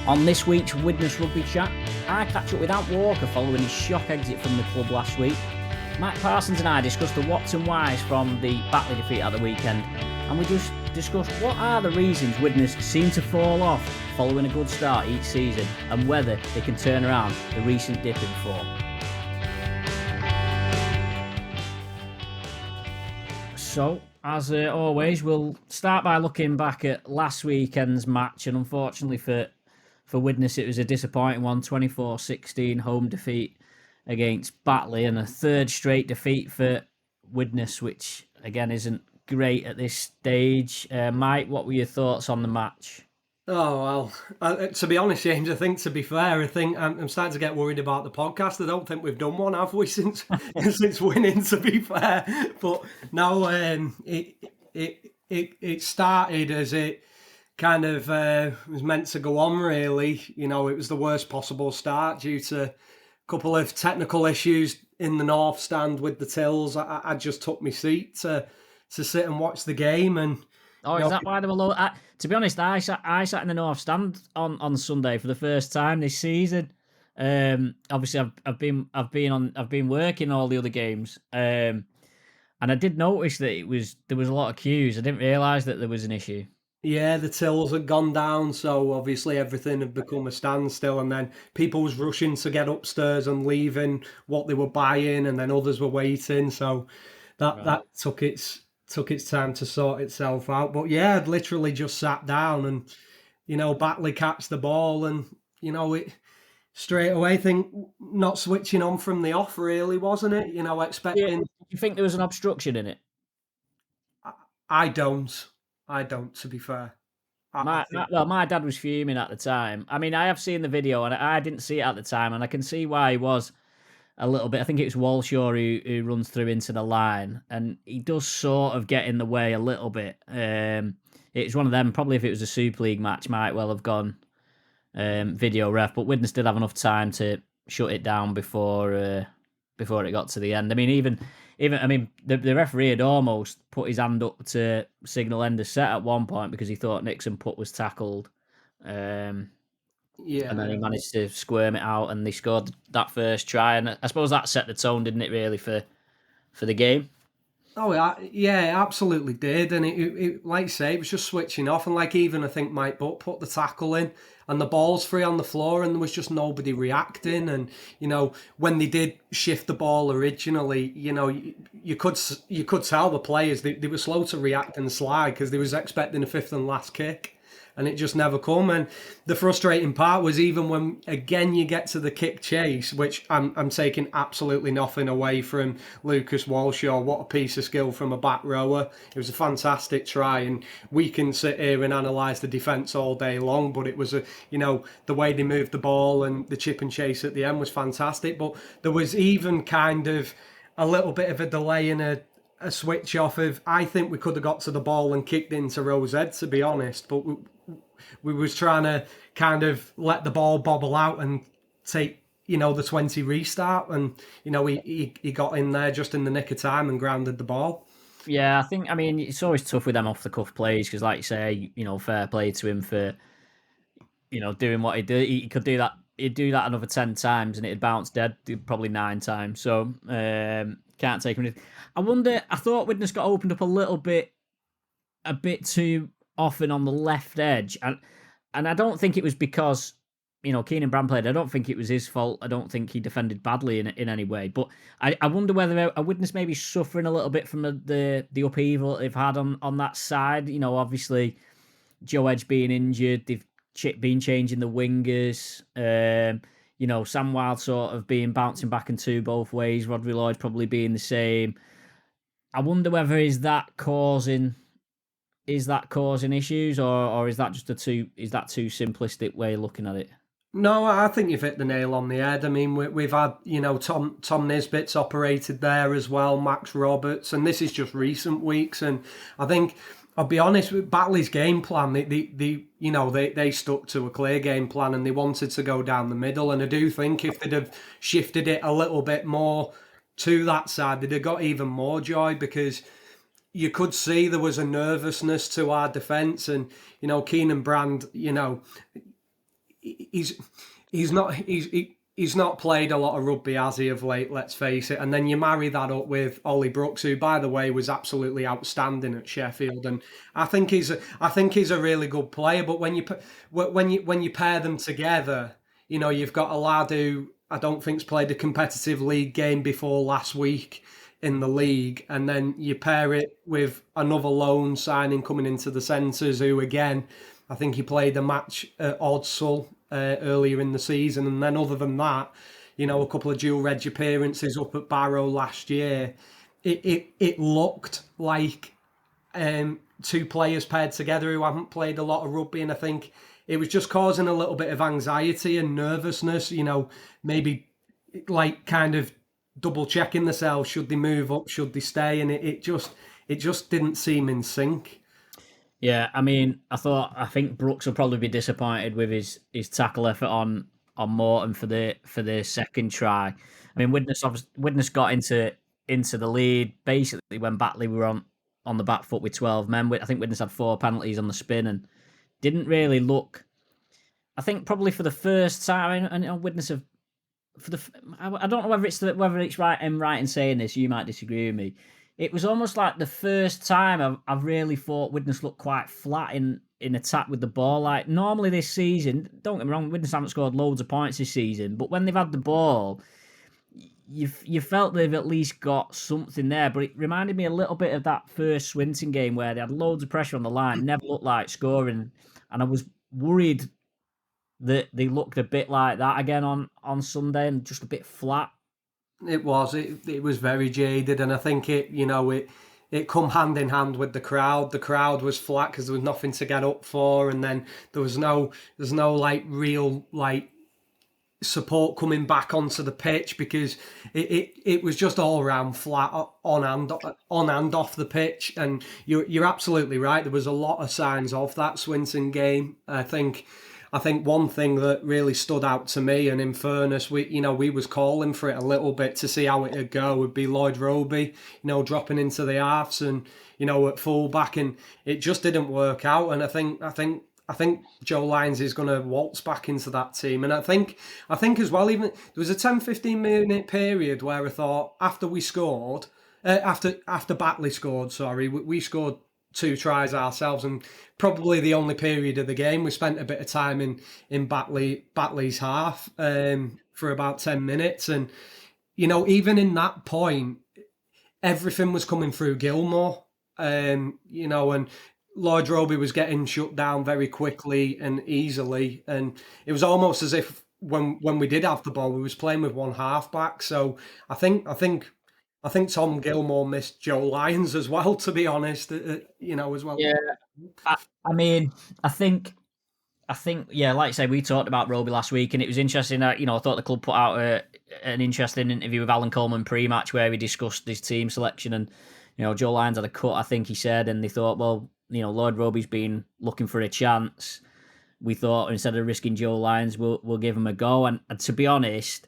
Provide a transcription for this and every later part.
On this week's Widnes Rugby Chat, I catch up with Ant Walker following his shock exit from the club last week. Mike Parsons and I discuss the whats and whys from the Batley defeat at the weekend, and we just discuss what are the reasons Widnes seem to fall off following a good start each season, and whether they can turn around the recent dip in form. So, as always, we'll start by looking back at last weekend's match, and unfortunately for Widnes, it was a disappointing one, 24-16 home defeat against Batley, and a third straight defeat for Widnes, which again isn't great at this stage. Mike, what were your thoughts on the match? Oh, well, to be honest, James, I think I'm starting to get worried about the podcast. I don't think we've done one, have we, since winning, to be fair. But no, it started as it kind of was meant to go on, really. You know, it was the worst possible start due to a couple of technical issues in the north stand with the tills. I just took my seat to sit and watch the game. And is that why they were low? To be honest, I sat in the north stand on Sunday for the first time this season. Obviously, I've been working all the other games, and I did notice that there was a lot of queues. I didn't realise that there was an issue. Yeah, the tills had gone down, so obviously everything had become a standstill, and then people was rushing to get upstairs and leaving what they were buying, and then others were waiting. So that took its time to sort itself out. But yeah, I'd literally just sat down, and Batley catch the ball, and it straight away. Think not switching on from the off, really, wasn't it? Expecting. Yeah. You think there was an obstruction in it? I don't. To be fair. My dad was fuming at the time. I mean, I have seen the video, and I didn't see it at the time, and I can see why he was a little bit. I think it was Walshaw who runs through into the line, and he does sort of get in the way a little bit. It's one of them. Probably if it was a Super League match, might well have gone video ref, but Widnes did have enough time to shut it down before it got to the end. I mean, even the referee had almost put his hand up to signal end of set at one point because he thought Nixon Putt was tackled. And then he managed to squirm it out, and they scored that first try. And I suppose that set the tone, didn't it, really, for the game? Oh, yeah, it absolutely did. And it like I say, it was just switching off. And even I think Mike Butt put the tackle in, and the ball's free on the floor, and there was just nobody reacting. And, when they did shift the ball originally, you could tell the players, they were slow to react and slide because they was expecting a fifth and last kick. And it just never come. And the frustrating part was even when, again, you get to the kick chase, which I'm taking absolutely nothing away from Lucas Walshaw. What a piece of skill from a back rower. It was a fantastic try. And we can sit here and analyse the defence all day long, but it was, the way they moved the ball and the chip and chase at the end was fantastic. But there was even kind of a little bit of a delay in a switch off of, I think we could have got to the ball and kicked into Rose Ed, to be honest, but we was trying to kind of let the ball bobble out and take, the 20 restart, and, he got in there just in the nick of time and grounded the ball. Yeah, I mean, it's always tough with them off-the-cuff plays because, like you say, fair play to him for, doing what he did. He could do that. He'd do that another 10 times and it'd bounce dead, probably 9 times. So, can't take him. I thought Widnes got opened up a bit too often on the left edge, and I don't think it was because Keenan Brand played. I don't think it was his fault. I don't think he defended badly in any way. But I wonder whether a Widnes maybe suffering a little bit from the upheaval they've had on that side. Obviously Joe Edge being injured, they've been changing the wingers. Sam Wild sort of bouncing back and two both ways. Rodri Lloyd probably being the same. I wonder whether is that causing issues, or is that just too simplistic way of looking at it? No, I think you've hit the nail on the head. I mean, we've had, Tom Nisbet's operated there as well, Max Roberts, and this is just recent weeks. And I think, I'll be honest, with Batley's game plan, they stuck to a clear game plan and they wanted to go down the middle. And I do think if they'd have shifted it a little bit more to that side, they'd have got even more joy, because you could see there was a nervousness to our defence. And, Keenan Brand, he's he's not played a lot of rugby, has he, of late? Let's face it. And then you marry that up with Ollie Brooks, who, by the way, was absolutely outstanding at Sheffield. And I think he's a really good player. But when you pair them together, you know, you've got a lad who I don't think's played a competitive league game before last week in the league, and then you pair it with another loan signing coming into the centres, who again, I think he played a match at Odsal earlier in the season, and then other than that, you know, a couple of dual reg appearances up at Barrow last year. It looked like two players paired together who haven't played a lot of rugby, and I think it was just causing a little bit of anxiety and nervousness. You know, maybe like kind of double checking themselves: should they move up, should they stay, and it just didn't seem in sync. Yeah, I mean, I think Brooks will probably be disappointed with his tackle effort on Morton for the second try. I mean, Widnes got into the lead basically when Batley were on the back foot with 12 men. I think Widnes had 4 penalties on the spin and didn't really look. I think probably for the first time, and Widnes have for the. I don't know whether it's right. I'm right in saying this. You might disagree with me. It was almost like the first time I've really thought Widnes looked quite flat in attack with the ball. Like normally this season, don't get me wrong, Widnes haven't scored loads of points this season, but when they've had the ball, you felt they've at least got something there. But it reminded me a little bit of that first Swinton game where they had loads of pressure on the line, never looked like scoring, and I was worried that they looked a bit like that again on Sunday and just a bit flat. It was very jaded, and I think it come hand in hand with the crowd. The crowd was flat because there was nothing to get up for, and then there's no like real like support coming back onto the pitch because it was just all around flat on and off the pitch. And you're absolutely right. There was a lot of signs of that Swinton game. I think one thing that really stood out to me, and in fairness, we was calling for it a little bit to see how it'd go, would be Lloyd Roby, dropping into the halves and at fullback, and it just didn't work out. And I think Joe Lyons is going to waltz back into that team, and I think as well. Even there was a 10-15 minute period where I thought after we scored, after Batley scored, sorry, we scored 2 tries ourselves, and probably the only period of the game we spent a bit of time in Batley's half for about 10 minutes, and even in that point, everything was coming through Gilmore, and Lloyd Roby was getting shut down very quickly and easily, and it was almost as if when we did have the ball, we was playing with one half back. So I think Tom Gilmore missed Joe Lyons as well, to be honest. As well. Yeah, I mean, I think, yeah, like I say, we talked about Roby last week, and it was interesting that I thought the club put out an interesting interview with Alan Coleman pre-match where we discussed his team selection, and Joe Lyons had a cut, I think he said, and they thought, well, Lloyd Roby's been looking for a chance. We thought instead of risking Joe Lyons, we'll give him a go, and to be honest,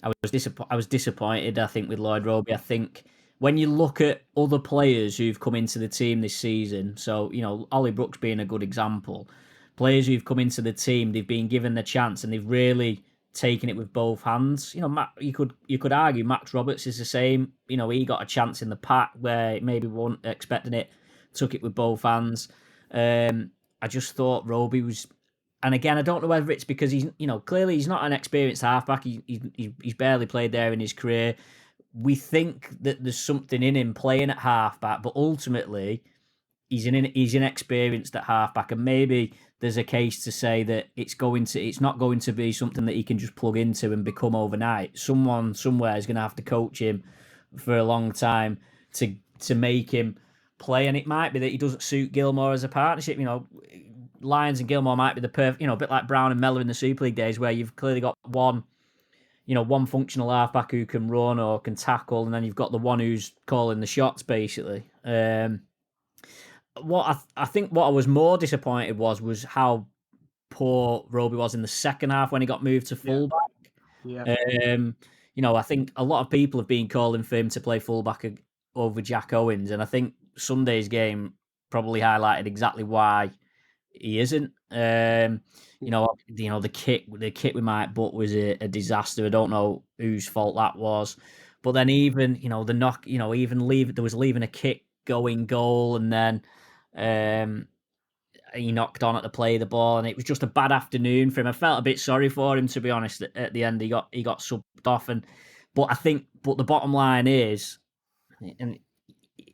I was disappointed. I think with Lloyd Roby, I think when you look at other players who've come into the team this season, so Ollie Brooks being a good example, players who've come into the team, they've been given the chance and they've really taken it with both hands. You could argue Max Roberts is the same. He got a chance in the pack where maybe we weren't expecting it, took it with both hands. I just thought Roby was, and again, I don't know whether it's because he's clearly he's not an experienced halfback. He's barely played there in his career. We think that there's something in him playing at halfback, but ultimately he's inexperienced at halfback, and maybe there's a case to say that it's not going to be something that he can just plug into and become overnight. Someone somewhere is going to have to coach him for a long time to make him play, and it might be that he doesn't suit Gilmore as a partnership. Lyons and Gilmore might be the perfect, a bit like Brown and Mellor in the Super League days, where you've clearly got one functional halfback who can run or can tackle, and then you've got the one who's calling the shots, basically. What I think what I was more disappointed was how poor Roby was in the second half when he got moved to fullback. Yeah. I think a lot of people have been calling for him to play fullback over Jack Owens, and I think Sunday's game probably highlighted exactly why he isn't. The kick with Mike Butt was a disaster. I don't know whose fault that was, but then even the knock, even leaving a kick going goal, and then he knocked on at the play of the ball, and it was just a bad afternoon for him. I felt a bit sorry for him, to be honest. At the end, he got subbed off, but the bottom line is, and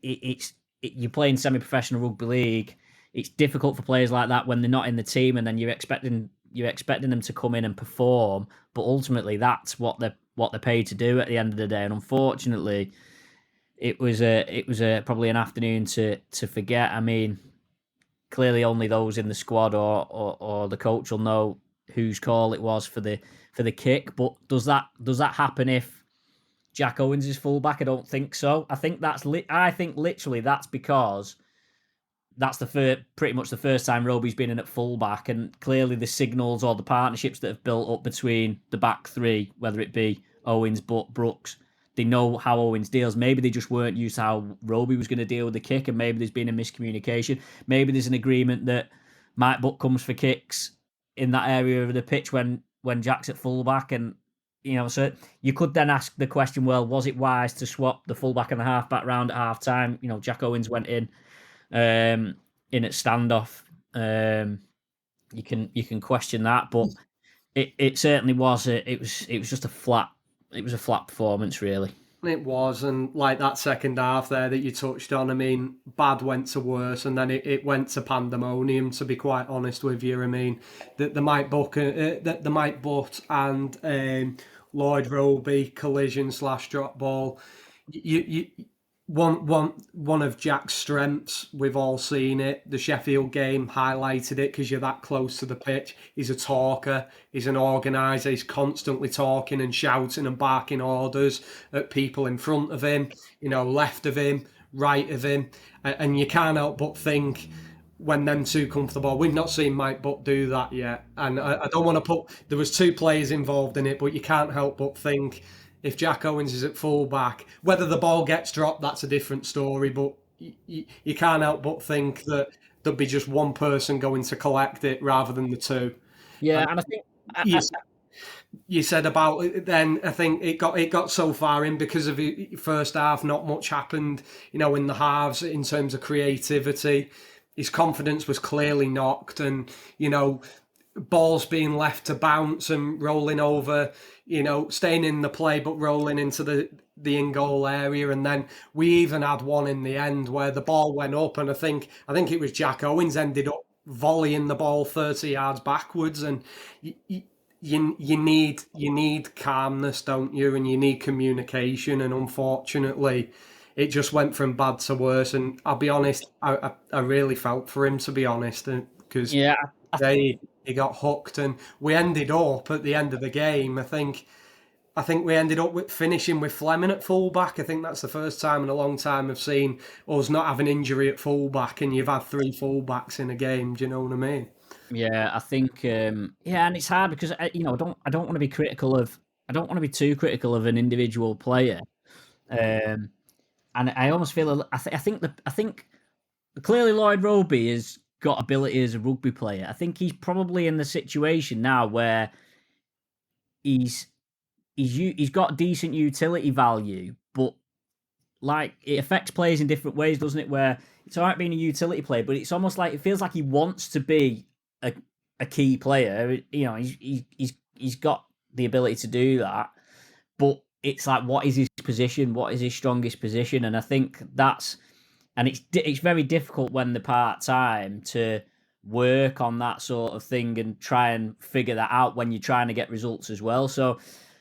you're playing semi-professional rugby league. It's difficult for players like that when they're not in the team, and then you're expecting them to come in and perform. But ultimately, that's what they're paid to do at the end of the day. And unfortunately, it was probably an afternoon to forget. I mean, clearly only those in the squad or the coach will know whose call it was for the kick. But does that happen if Jack Owens is fullback? I don't think so. I think literally that's because that's pretty much the first time Roby's been in at fullback, and clearly the signals or the partnerships that have built up between the back three, whether it be Owens, Butt, Brooks, they know how Owens deals. Maybe they just weren't used to how Roby was going to deal with the kick, and maybe there's been a miscommunication. Maybe there's an agreement that Mike Butt comes for kicks in that area of the pitch when Jack's at fullback, and so you could then ask the question: well, was it wise to swap the fullback and the halfback round at half time? Jack Owens went in at standoff. You can question that, but it certainly was. It was just a flat. It was a flat performance, really. It was, and like that second half there that you touched on, I mean, bad went to worse, and then it went to pandemonium. To be quite honest with you, I mean, the Mike Butt and Lloyd Roby collision / drop ball. You one of Jack's strengths, we've all seen it. The Sheffield game highlighted it because you're that close to the pitch. He's a talker, he's an organiser, he's constantly talking and shouting and barking orders at people in front of him, left of him, right of him. And you can't help but think, when them two come for the ball, we've not seen Mike Butt do that yet. And I don't want to there was two players involved in it, but you can't help but think, if Jack Owens is at fullback, whether the ball gets dropped, that's a different story. But you can't help but think that there'd be just one person going to collect it rather than the two. Yeah, and I think you said about it then. I think it got so far in because of the first half. Not much happened, in the halves in terms of creativity. His confidence was clearly knocked, and balls being left to bounce and rolling over, staying in the play but rolling into the in-goal area. And then we even had one in the end where the ball went up, and I think it was Jack Owens ended up volleying the ball 30 yards backwards. And you need calmness, don't you? And you need communication. And unfortunately, it just went from bad to worse. And I'll be honest, I really felt for him, to be honest, because he got hooked, and we ended up at the end of the game. I think we ended up finishing with Fleming at fullback. I think that's the first time in a long time I've seen us not have an injury at fullback, and you've had three fullbacks in a game. Do you know what I mean? Yeah, I think and it's hard because I don't want to be critical of I don't want to be too critical of an individual player, and I almost feel I think clearly Lloyd Roby has got ability as a rugby player. I think he's probably in the situation now where he's got decent utility value, but like it affects players in different ways, doesn't it? Where it's all right being a utility player, but it's almost like it feels like he wants to be a key player. He's got the ability to do that, but it's like, what is his position? What is his strongest position? And I think it's very difficult when they're part-time to work on that sort of thing and try and figure that out when you're trying to get results as well. So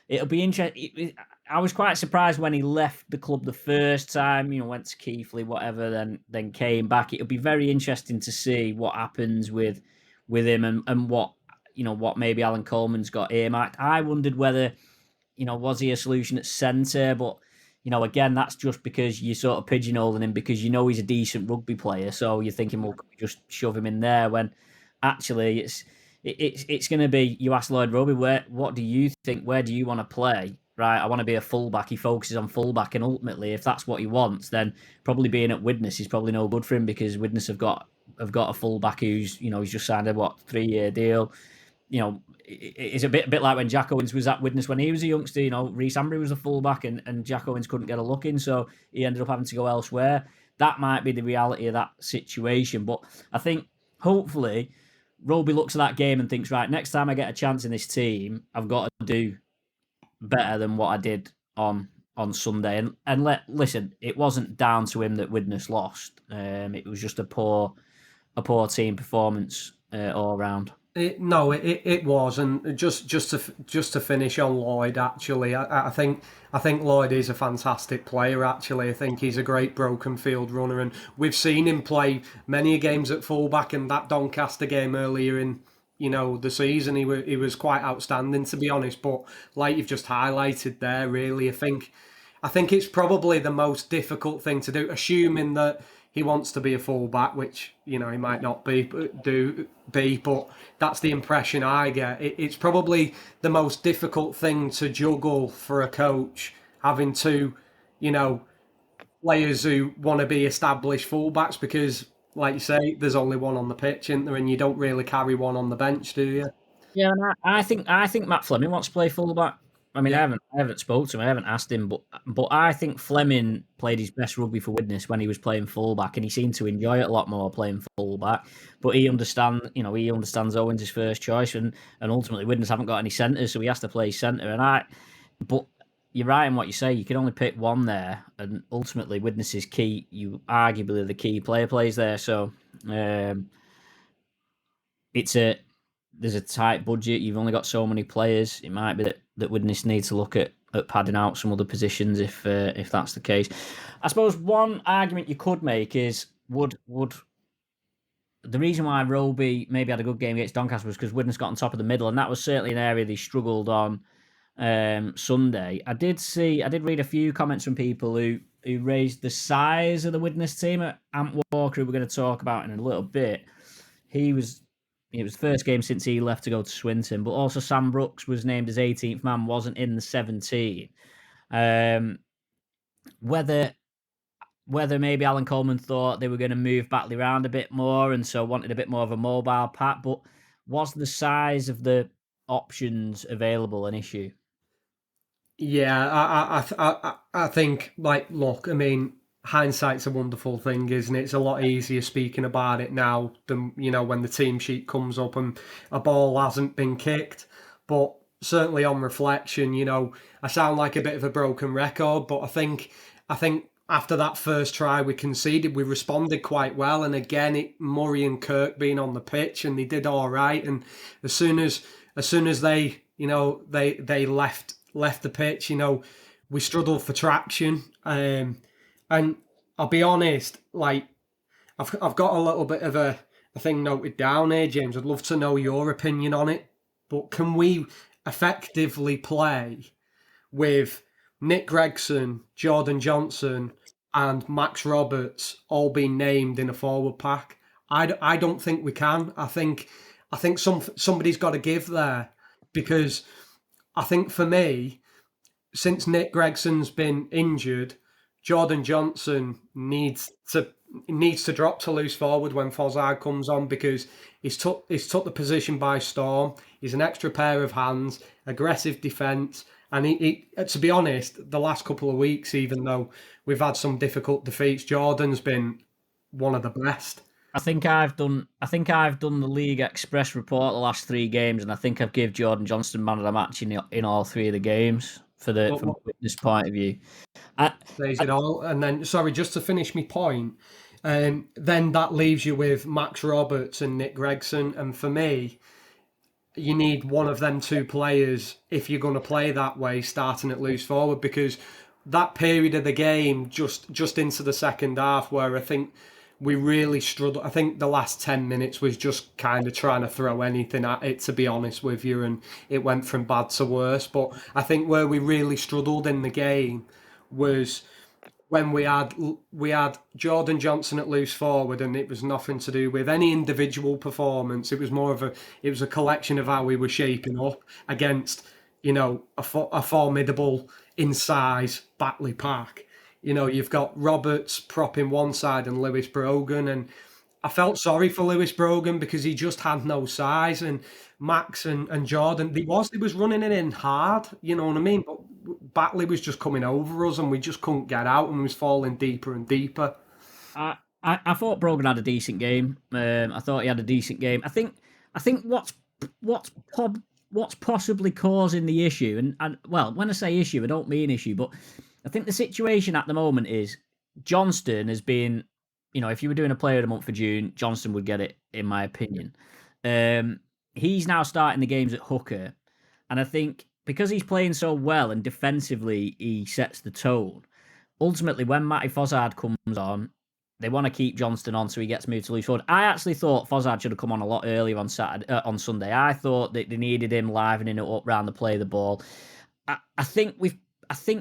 it'll be interesting. I was quite surprised when he left the club the first time, went to Keighley, whatever, then came back. It'll be very interesting to see what happens with him and what maybe Alan Coleman's got earmarked. I wondered whether, was he a solution at centre, but again, that's just because you're sort of pigeonholing him because he's a decent rugby player. So you're thinking, well, just shove him in there, when actually it's going to be, you ask Lloyd Roby, what do you think? Where do you want to play? Right, I want to be a fullback. He focuses on fullback, and ultimately, if that's what he wants, then probably being at Widnes is probably no good for him because Widnes have got have got a fullback who's he's just signed a 3-year deal. It's a bit like when Jack Owens was at Widnes when he was a youngster. Reece Ambry was a fullback, and Jack Owens couldn't get a look in, so he ended up having to go elsewhere. That might be the reality of that situation, but I think hopefully Roby looks at that game and thinks, right, next time I get a chance in this team, I've got to do better than what I did on Sunday. And listen, it wasn't down to him that Widnes lost. It was just a poor team performance all round. It was, and just to finish on Lloyd. Actually, I think Lloyd is a fantastic player. Actually, I think he's a great broken field runner, and we've seen him play many games at fullback. And that Doncaster game earlier in the season, he was quite outstanding, to be honest. But like you've just highlighted there, really, I think it's probably the most difficult thing to do, assuming that he wants to be a fullback, which he might not but that's the impression I get. It's probably the most difficult thing to juggle for a coach, having two, players who want to be established fullbacks, because, like you say, there's only one on the pitch, isn't there? And you don't really carry one on the bench, do you? Yeah, and I think Matt Fleming wants to play fullback. I mean, Yeah. I haven't spoke to him, I haven't asked him, but I think Fleming played his best rugby for Widnes when he was playing fullback, and he seemed to enjoy it a lot more playing fullback. But he understands Owens' his first choice, and ultimately Widnes haven't got any centres, so he has to play centre. But you're right in what you say. You can only pick one there, and ultimately Widnes' key, arguably the key player plays there. So there's a tight budget. You've only got so many players. It might be that Widnes need to look at padding out some other positions if that's the case. I suppose one argument you could make is would the reason why Roby maybe had a good game against Doncaster was because Widnes got on top of the middle, and that was certainly an area they struggled on Sunday. I did read a few comments from people who raised the size of the Widnes team. Ant Walker, who we're going to talk about in a little bit. It was the first game since he left to go to Swinton, but also Sam Brooks was named as 18th man, wasn't in the 17. Whether maybe Alan Coleman thought they were going to move Batley around a bit more, and so wanted a bit more of a mobile pack, but was the size of the options available an issue? Yeah, I think, look, I mean, hindsight's a wonderful thing, isn't it? It's a lot easier speaking about it now than, when the team sheet comes up and a ball hasn't been kicked. But certainly on reflection, I sound like a bit of a broken record, but I think after that first try we conceded, we responded quite well. And again, Murray and Kirk being on the pitch, and they did all right. And as soon as they, they left the pitch, we struggled for traction. And I'll be honest, I've got a little bit of a thing noted down here, James. I'd love to know your opinion on it. But can we effectively play with Nick Gregson, Jordan Johnson, and Max Roberts all being named in a forward pack? I don't think we can. I think somebody's got to give there, because I think for me, since Nick Gregson's been injured, Jordan Johnson needs to drop to loose forward when Fozzard comes on, because he's took the position by storm. He's an extra pair of hands, aggressive defence, and he to be honest, the last couple of weeks, even though we've had some difficult defeats, Jordan's been one of the best. I think I've done the League Express report the last 3 games, and I think I've given Jordan Johnston man of the match in all 3 of the games from this point of view. Says it all. And then, sorry, just to finish my point, then that leaves you with Max Roberts and Nick Gregson. And for me, you need one of them 2 players if you're going to play that way, starting at loose forward, because that period of the game, just into the second half, where I think we really struggled. I think the last 10 minutes was just kind of trying to throw anything at it, to be honest with you, and it went from bad to worse. But I think where we really struggled in the game was when we had Jordan Johnson at loose forward, and it was nothing to do with any individual performance. It was more of a collection of how we were shaping up against, a formidable in size Batley pack. You've got Roberts propping one side and Lewis Brogan, and I felt sorry for Lewis Brogan because he just had no size, and Max and Jordan, he was running it in hard, you know what I mean? But Batley was just coming over us, and we just couldn't get out, and was falling deeper and deeper. I thought Brogan had a decent game. I thought he had a decent game. I think what's prob, what's possibly causing the issue, and well, when I say issue, I don't mean issue, but I think the situation at the moment is Johnston has been, if you were doing a player of the month for June, Johnston would get it, in my opinion. He's now starting the games at hooker, and I think because he's playing so well and defensively he sets the tone. Ultimately, when Matty Fozzard comes on, they want to keep Johnston on so he gets moved to loose forward. I actually thought Fozzard should have come on a lot earlier on Sunday. I thought that they needed him livening it up round the play of the ball. I think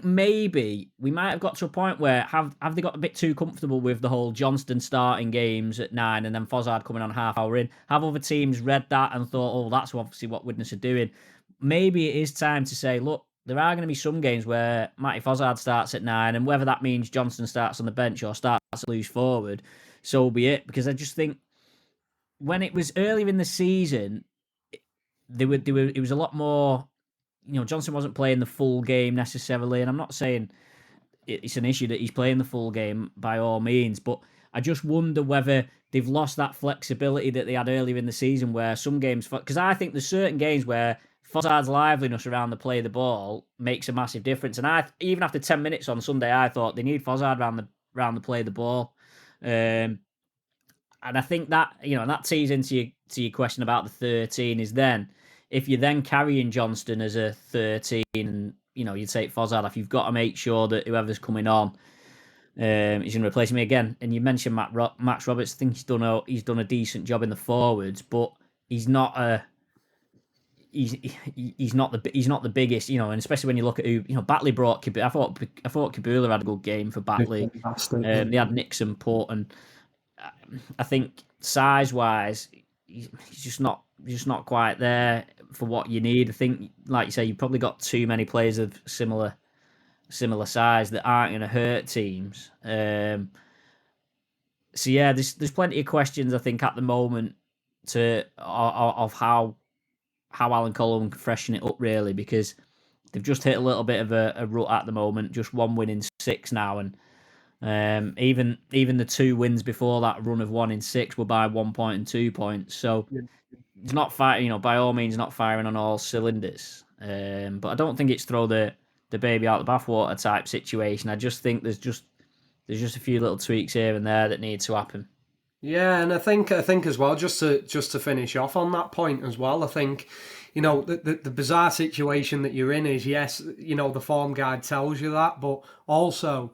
maybe we might have got to a point where have they got a bit too comfortable with the whole Johnston starting games at 9 and then Fozzard coming on half hour in? Have other teams read that and thought, oh, that's obviously what Widnes are doing? Maybe it is time to say, look, there are going to be some games where Matty Fozzard starts at 9, and whether that means Johnston starts on the bench or starts at loose forward, so be it. Because I just think when it was earlier in the season, it was a lot more. Johnson wasn't playing the full game necessarily, and I'm not saying it's an issue that he's playing the full game by all means, but I just wonder whether they've lost that flexibility that they had earlier in the season, where some games, because I think there's certain games where Fozzard's liveliness around the play of the ball makes a massive difference, and even after 10 minutes on Sunday, I thought they need Fozzard around the play of the ball. And I think that that tees into your question about the 13 is then if you're then carrying Johnston as a 13 and you take Fozzard off, you've got to make sure that whoever's coming on is going to replace me again. And you mentioned Max Roberts. I think he's done a decent job in the forwards, but he's not a he's not the biggest, and especially when you look at who Batley brought. I thought Kabula had a good game for Batley. They had Nixon, Port, and I think size wise, he's just not quite there for what you need. I think, like you say, you've probably got too many players of similar size that aren't going to hurt teams. So yeah, there's plenty of questions I think at the moment of how Alan Cullen can freshen it up really, because they've just hit a little bit of a rut at the moment. Just one win in 6 now, and even the 2 wins before that run of 1 in 6 were by 1 point and 2 points. So it's not firing, by all means, not firing on all cylinders. But I don't think it's throw the baby out the bathwater type situation. I just think there's just a few little tweaks here and there that need to happen. Yeah, and I think as well, just to finish off on that point as well, I think, the bizarre situation that you're in is, yes, the form guide tells you that, but also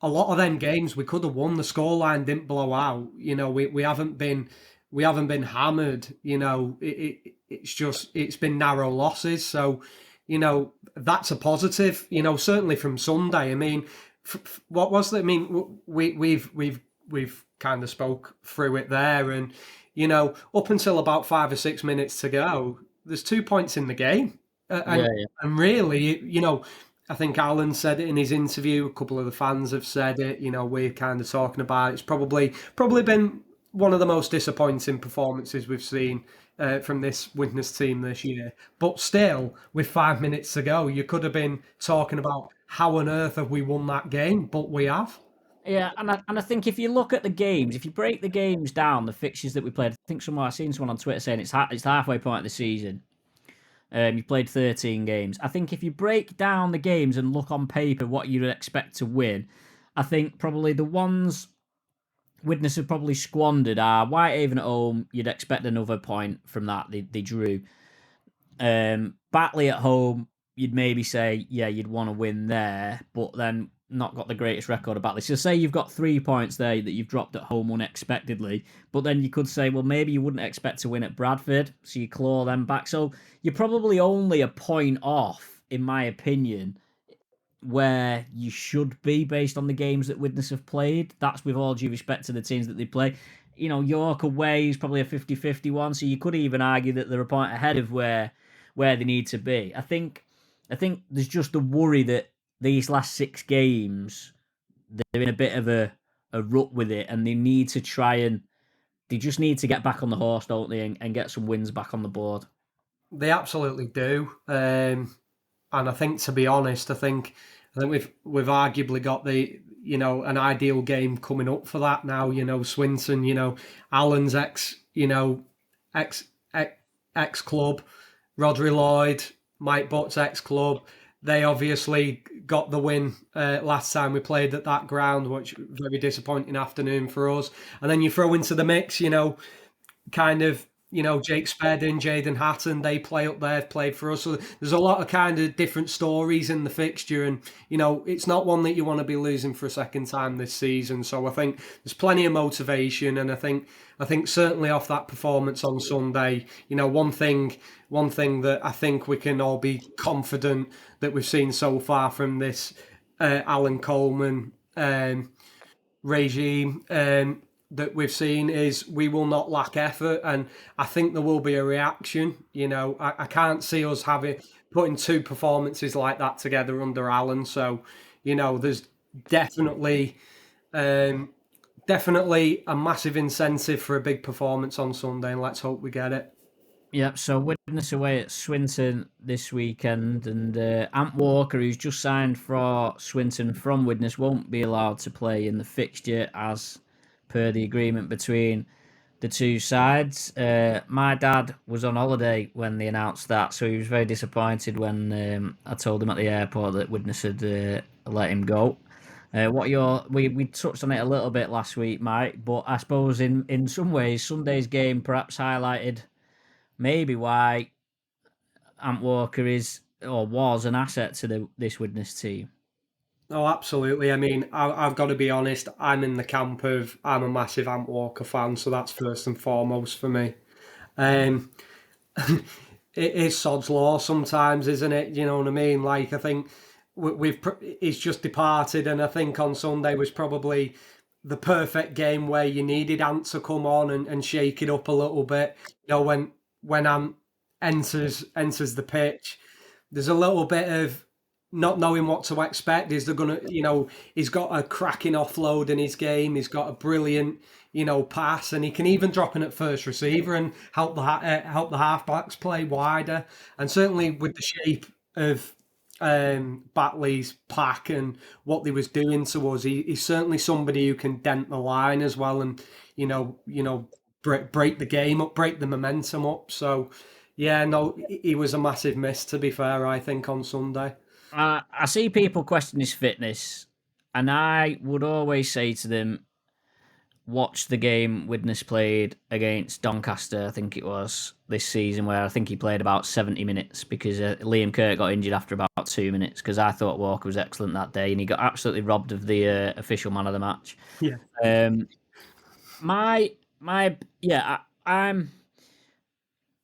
a lot of them games we could have won. The scoreline didn't blow out. We haven't been hammered. It's been narrow losses. So, that's a positive. Certainly from Sunday. I mean, what was that? I mean, we've kind of spoke through it there, and up until about 5 or 6 minutes to go, there's 2 points in the game, and really, I think Alan said it in his interview. A couple of the fans have said it. We're kind of talking about it. It's probably been one of the most disappointing performances we've seen from this Widnes team this year. But still, with 5 minutes to go, you could have been talking about how on earth have we won that game, but we have. Yeah, and I think if you look at the games, if you break the games down, the fixtures that we played, I think I've seen someone on Twitter saying it's the halfway point of the season. You played 13 games. I think if you break down the games and look on paper what you'd expect to win, I think probably the ones Widnes have probably squandered are Whitehaven at home. You'd expect another point from that. They drew. Batley at home, you'd maybe say, yeah, you'd want to win there, but then not got the greatest record of Batley. So say you've got 3 points there that you've dropped at home unexpectedly, but then you could say, well, maybe you wouldn't expect to win at Bradford, so you claw them back. So you're probably only a point off, in my opinion, where you should be based on the games that Widnes have played. That's with all due respect to the teams that they play. York away is probably a 50-50 one, so you could even argue that they're a point ahead of where they need to be. I think there's just a worry that these last 6 games, they're in a bit of a rut with it, and they need to try and they just need to get back on the horse, don't they, and get some wins back on the board. They absolutely do. And I think, to be honest, I think we've arguably got an ideal game coming up for that now. Swinton, Allen's ex ex club, Rodri Lloyd, Mike Butt's ex club. They obviously got the win last time we played at that ground, which very disappointing afternoon for us. And then you throw into the mix, kind of, Jake Spedding, Jaden Hatton, they play up there, played for us. So there's a lot of kind of different stories in the fixture, and it's not one that you want to be losing for a second time this season. So I think there's plenty of motivation, and I think certainly off that performance on Sunday, one thing that I think we can all be confident that we've seen so far from this Alan Coleman regime that we've seen is we will not lack effort, and I think there will be a reaction. I can't see us putting two performances like that together under Alan. So, there's definitely definitely a massive incentive for a big performance on Sunday, and let's hope we get it. Yep, so Widnes away at Swinton this weekend, and Ant Walker, who's just signed for Swinton from Widnes, won't be allowed to play in the fixture as per the agreement between the two sides. My dad was on holiday when they announced that, so he was very disappointed when I told him at the airport that Widnes had let him go. We touched on it a little bit last week, Mike, but I suppose in some ways Sunday's game perhaps highlighted maybe why Ant Walker is or was an asset to this Widnes team. Oh, absolutely. I mean, I've got to be honest. I'm in the camp of I'm a massive Ant Walker fan, so that's first and foremost for me. Um, it is sod's law sometimes, isn't it? You know what I mean? Like, I think he's just departed, and I think on Sunday was probably the perfect game where you needed Ant to come on and shake it up a little bit. When Ant enters the pitch, there's a little bit of not knowing what to expect. Is they're gonna, he's got a cracking offload in his game. He's got a brilliant, pass, and he can even drop in at first receiver and help the halfbacks play wider. And certainly with the shape of Batley's pack and what they was doing to us, he's certainly somebody who can dent the line as well, and break the game up, break the momentum up. So yeah, no, he was a massive miss, to be fair, I think, on Sunday. I see people question his fitness, and I would always say to them, watch the game Widnes played against Doncaster, I think it was, this season, where I think he played about 70 minutes because Liam Kirk got injured after about 2 minutes, because I thought Walker was excellent that day, and he got absolutely robbed of the official man of the match. Yeah.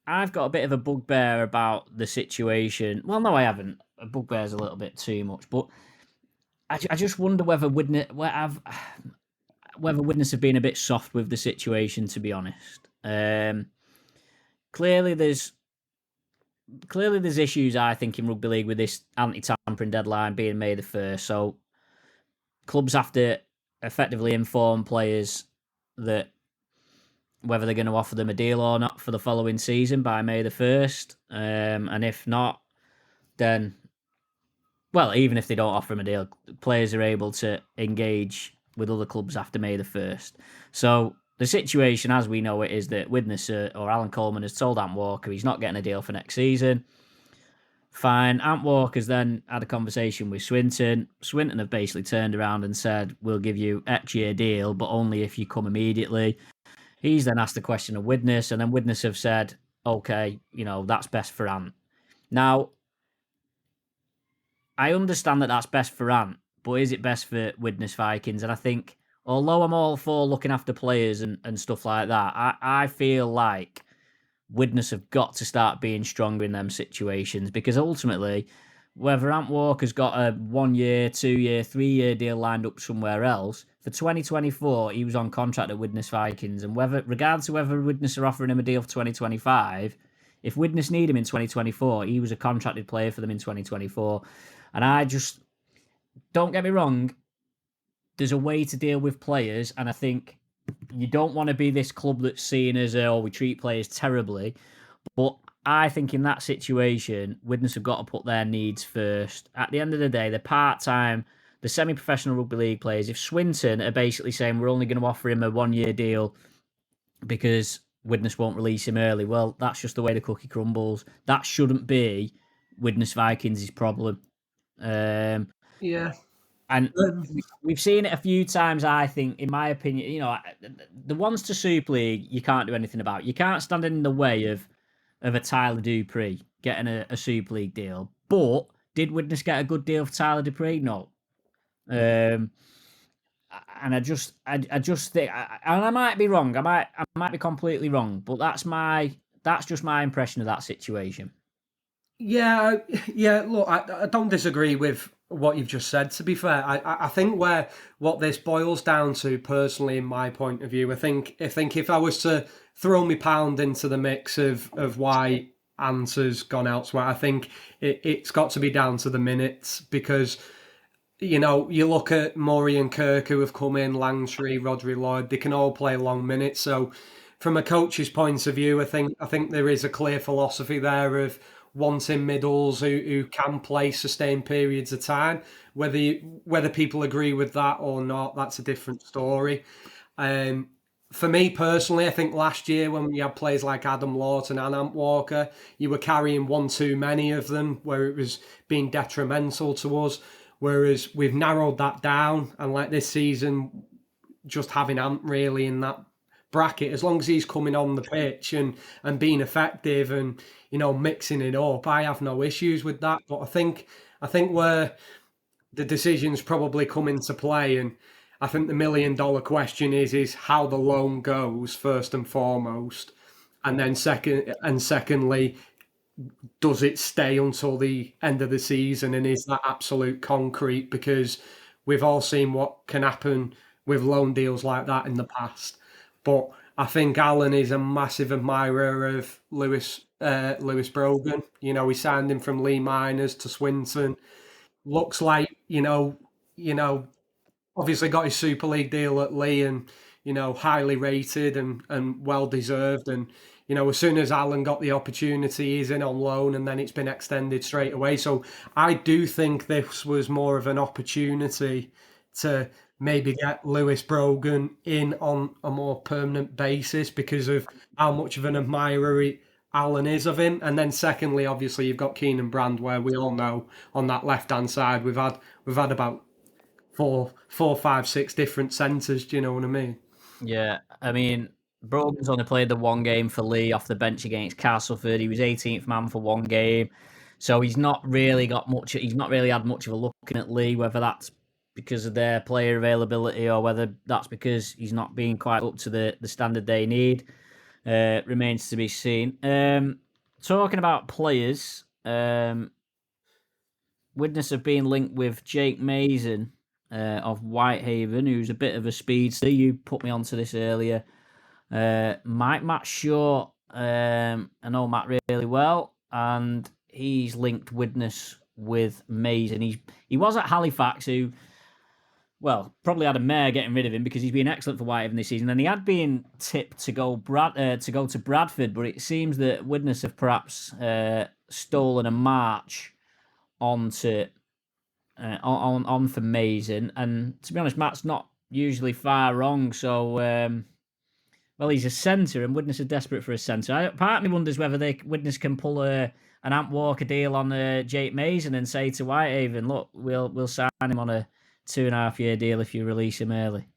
I've got a bit of a bugbear about the situation. Well, no, I haven't. A bugbear's a little bit too much, but I just wonder whether Widnes have been a bit soft with the situation, to be honest. Clearly there's issues, I think, in rugby league with this anti-tampering deadline being May the 1st. So clubs have to effectively inform players that whether they're going to offer them a deal or not for the following season by May the 1st. And if not, then, well, even if they don't offer them a deal, players are able to engage with other clubs after May the 1st. So the situation, as we know it, is that Widnes or Alan Coleman has told Ant Walker he's not getting a deal for next season. Fine. Ant Walker's then had a conversation with Swinton. Swinton have basically turned around and said, we'll give you X year deal, but only if you come immediately. He's then asked the question of Widnes, and then Widnes have said, okay, that's best for Ant. Now, I understand that that's best for Ant, but is it best for Widnes Vikings? And I think, although I'm all for looking after players and stuff like that, I feel like Widnes have got to start being stronger in them situations, because ultimately, whether Ant Walker's got a 1 year, 2 year, 3 year deal lined up somewhere else, for 2024 he was on contract at Widnes Vikings, and regardless of whether Widnes are offering him a deal for 2025, if Widnes need him in 2024, he was a contracted player for them in 2024. And I just, don't get me wrong, there's a way to deal with players, and I think you don't want to be this club that's seen as, oh, we treat players terribly. But I think in that situation, Widnes have got to put their needs first. At the end of the day, they're part time, the semi professional rugby league players. If Swinton are basically saying we're only going to offer him a 1 year deal because Widnes won't release him early, well, that's just the way the cookie crumbles. That shouldn't be Widnes Vikings' problem. Um, Yeah. and Um, we've seen it a few times, I think, in my opinion. The ones to Super League, you can't do anything about. You can't stand in the way of a Tyler Dupree getting a Super League deal. But did Widnes get a good deal for Tyler Dupree? No. Um, and I just think, and I might be wrong. I might be completely wrong. But that's just my impression of that situation. Yeah, yeah. Look, I don't disagree with what you've just said. To be fair, I think where what this boils down to, personally, in my point of view, I think if I was to throw my pound into the mix of why Answer's gone elsewhere, I think it's got to be down to the minutes because you look at Murray and Kirk who have come in, Langtree, Rodri Lloyd, they can all play long minutes. So from a coach's point of view, I think there is a clear philosophy there of wanting middles who can play sustained periods of time. Whether people agree with that or not, that's a different story. Um, for me personally, I think last year when we had players like Adam Lawton and Ant Walker, you were carrying one too many of them where it was being detrimental to us. Whereas we've narrowed that down, and like this season, just having Ant really in that bracket, as long as he's coming on the pitch and being effective and mixing it up, I have no issues with that. But I think where the decisions probably come into play, and I think the $1 million question is how the loan goes first and foremost, and then secondly, does it stay until the end of the season, and is that absolute concrete? Because we've all seen what can happen with loan deals like that in the past. But I think Alan is a massive admirer of Lewis Brogan. He signed him from Lee Miners to Swinton. Looks like obviously got his Super League deal at Lee, and highly rated and well deserved. And as soon as Alan got the opportunity, he's in on loan, and then it's been extended straight away. So I do think this was more of an opportunity to maybe get Lewis Brogan in on a more permanent basis because of how much of an admirer Alan is of him. And then secondly, obviously you've got Keenan Brand, where we all know on that left hand side we've had about four, five, six different centres. Do you know what I mean? Yeah, I mean, Brogan's only played the one game for Lee off the bench against Castleford. He was 18th man for one game, so he's not really got much. He's not really had much of a look in at Lee, whether that's because of their player availability or whether that's because he's not being quite up to the standard they need. Remains to be seen. Talking about players, Widnes have been linked with Jake Mason of Whitehaven, who's a bit of a speedster. You put me onto this earlier. Matt Shaw, I know Matt really well, and he's linked Widnes with Mason. He was at Halifax, who, well, probably had a mare getting rid of him because he's been excellent for Whitehaven this season, and he had been tipped to go to Bradford, but it seems that Widnes have perhaps stolen a march onto on for Mason, and to be honest, Matt's not usually far wrong. So, well, he's a centre, and Widnes are desperate for a centre. Part of me wonders whether Widnes can pull an Ant Walker deal on Jake Mason and say to Whitehaven, "Look, we'll sign him on a 2.5 year deal if you release him early."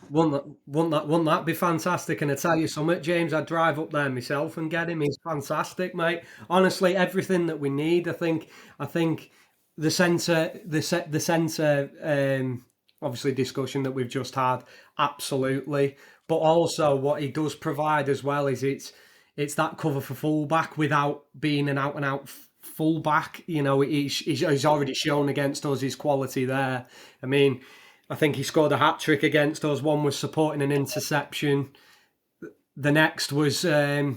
Wouldn't that be fantastic? And I tell you something, James, I'd drive up there myself and get him. He's fantastic, mate. Honestly, everything that we need. I think the centre, obviously discussion that we've just had, absolutely. But also, what he does provide as well is it's that cover for fullback without being an out and out fullback. He's already shown against us his quality there. I mean, I think he scored a hat trick against us. One was supporting an interception. The next was, a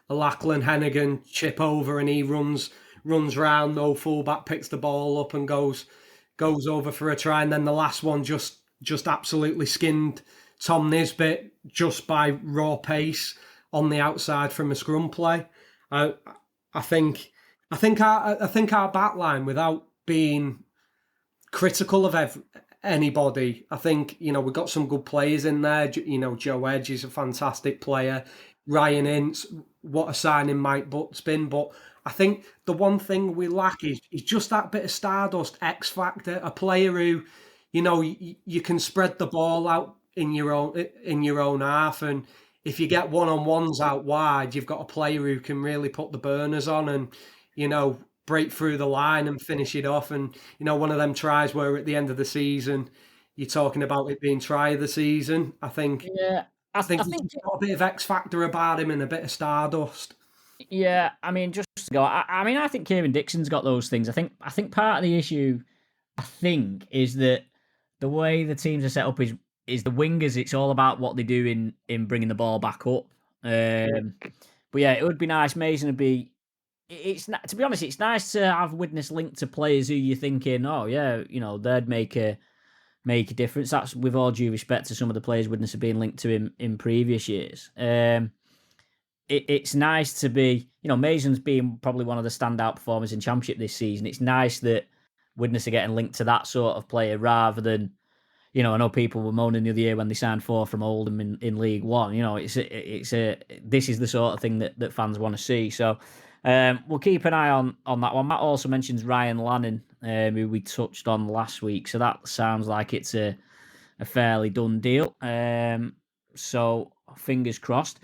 Lachlan Hennigan chip over, and he runs round. No fullback picks the ball up and goes over for a try. And then the last one just absolutely skinned Tom Nisbet just by raw pace on the outside from a scrum play. I I think I think our back line, without being critical of anybody, I think we've got some good players in there. Joe Edge is a fantastic player. Ryan Ince, what a signing Mike Butt's been, but I think the one thing we lack is just that bit of stardust, X factor, a player who, you can spread the ball out in your own half, and if you get one on ones out wide, you've got a player who can really put the burners on and break through the line and finish it off. And one of them tries where at the end of the season, you're talking about it being try of the season. I think Yeah, I think I he's think. just got a bit of X factor about him and a bit of stardust. Yeah, I mean, just to go. I mean, I think Kieran Dixon's got those things. I think part of the issue, I think, is that the way the teams are set up is the wingers. It's all about what they do in bringing the ball back up. Um, but yeah, it would be nice. Mason would be. To be honest, it's nice to have Widnes linked to players who you're thinking, oh yeah, they'd make a difference. That's with all due respect to some of the players Widnes have been linked to in previous years. It's nice to be, Mason's being probably one of the standout performers in Championship this season. It's nice that Widnes are getting linked to that sort of player rather than, I know people were moaning the other year when they signed four from Oldham in League One. This is the sort of thing that fans want to see. So we'll keep an eye on that one. Matt also mentions Ryan Lannon, who we touched on last week. So that sounds like it's a fairly done deal. So fingers crossed.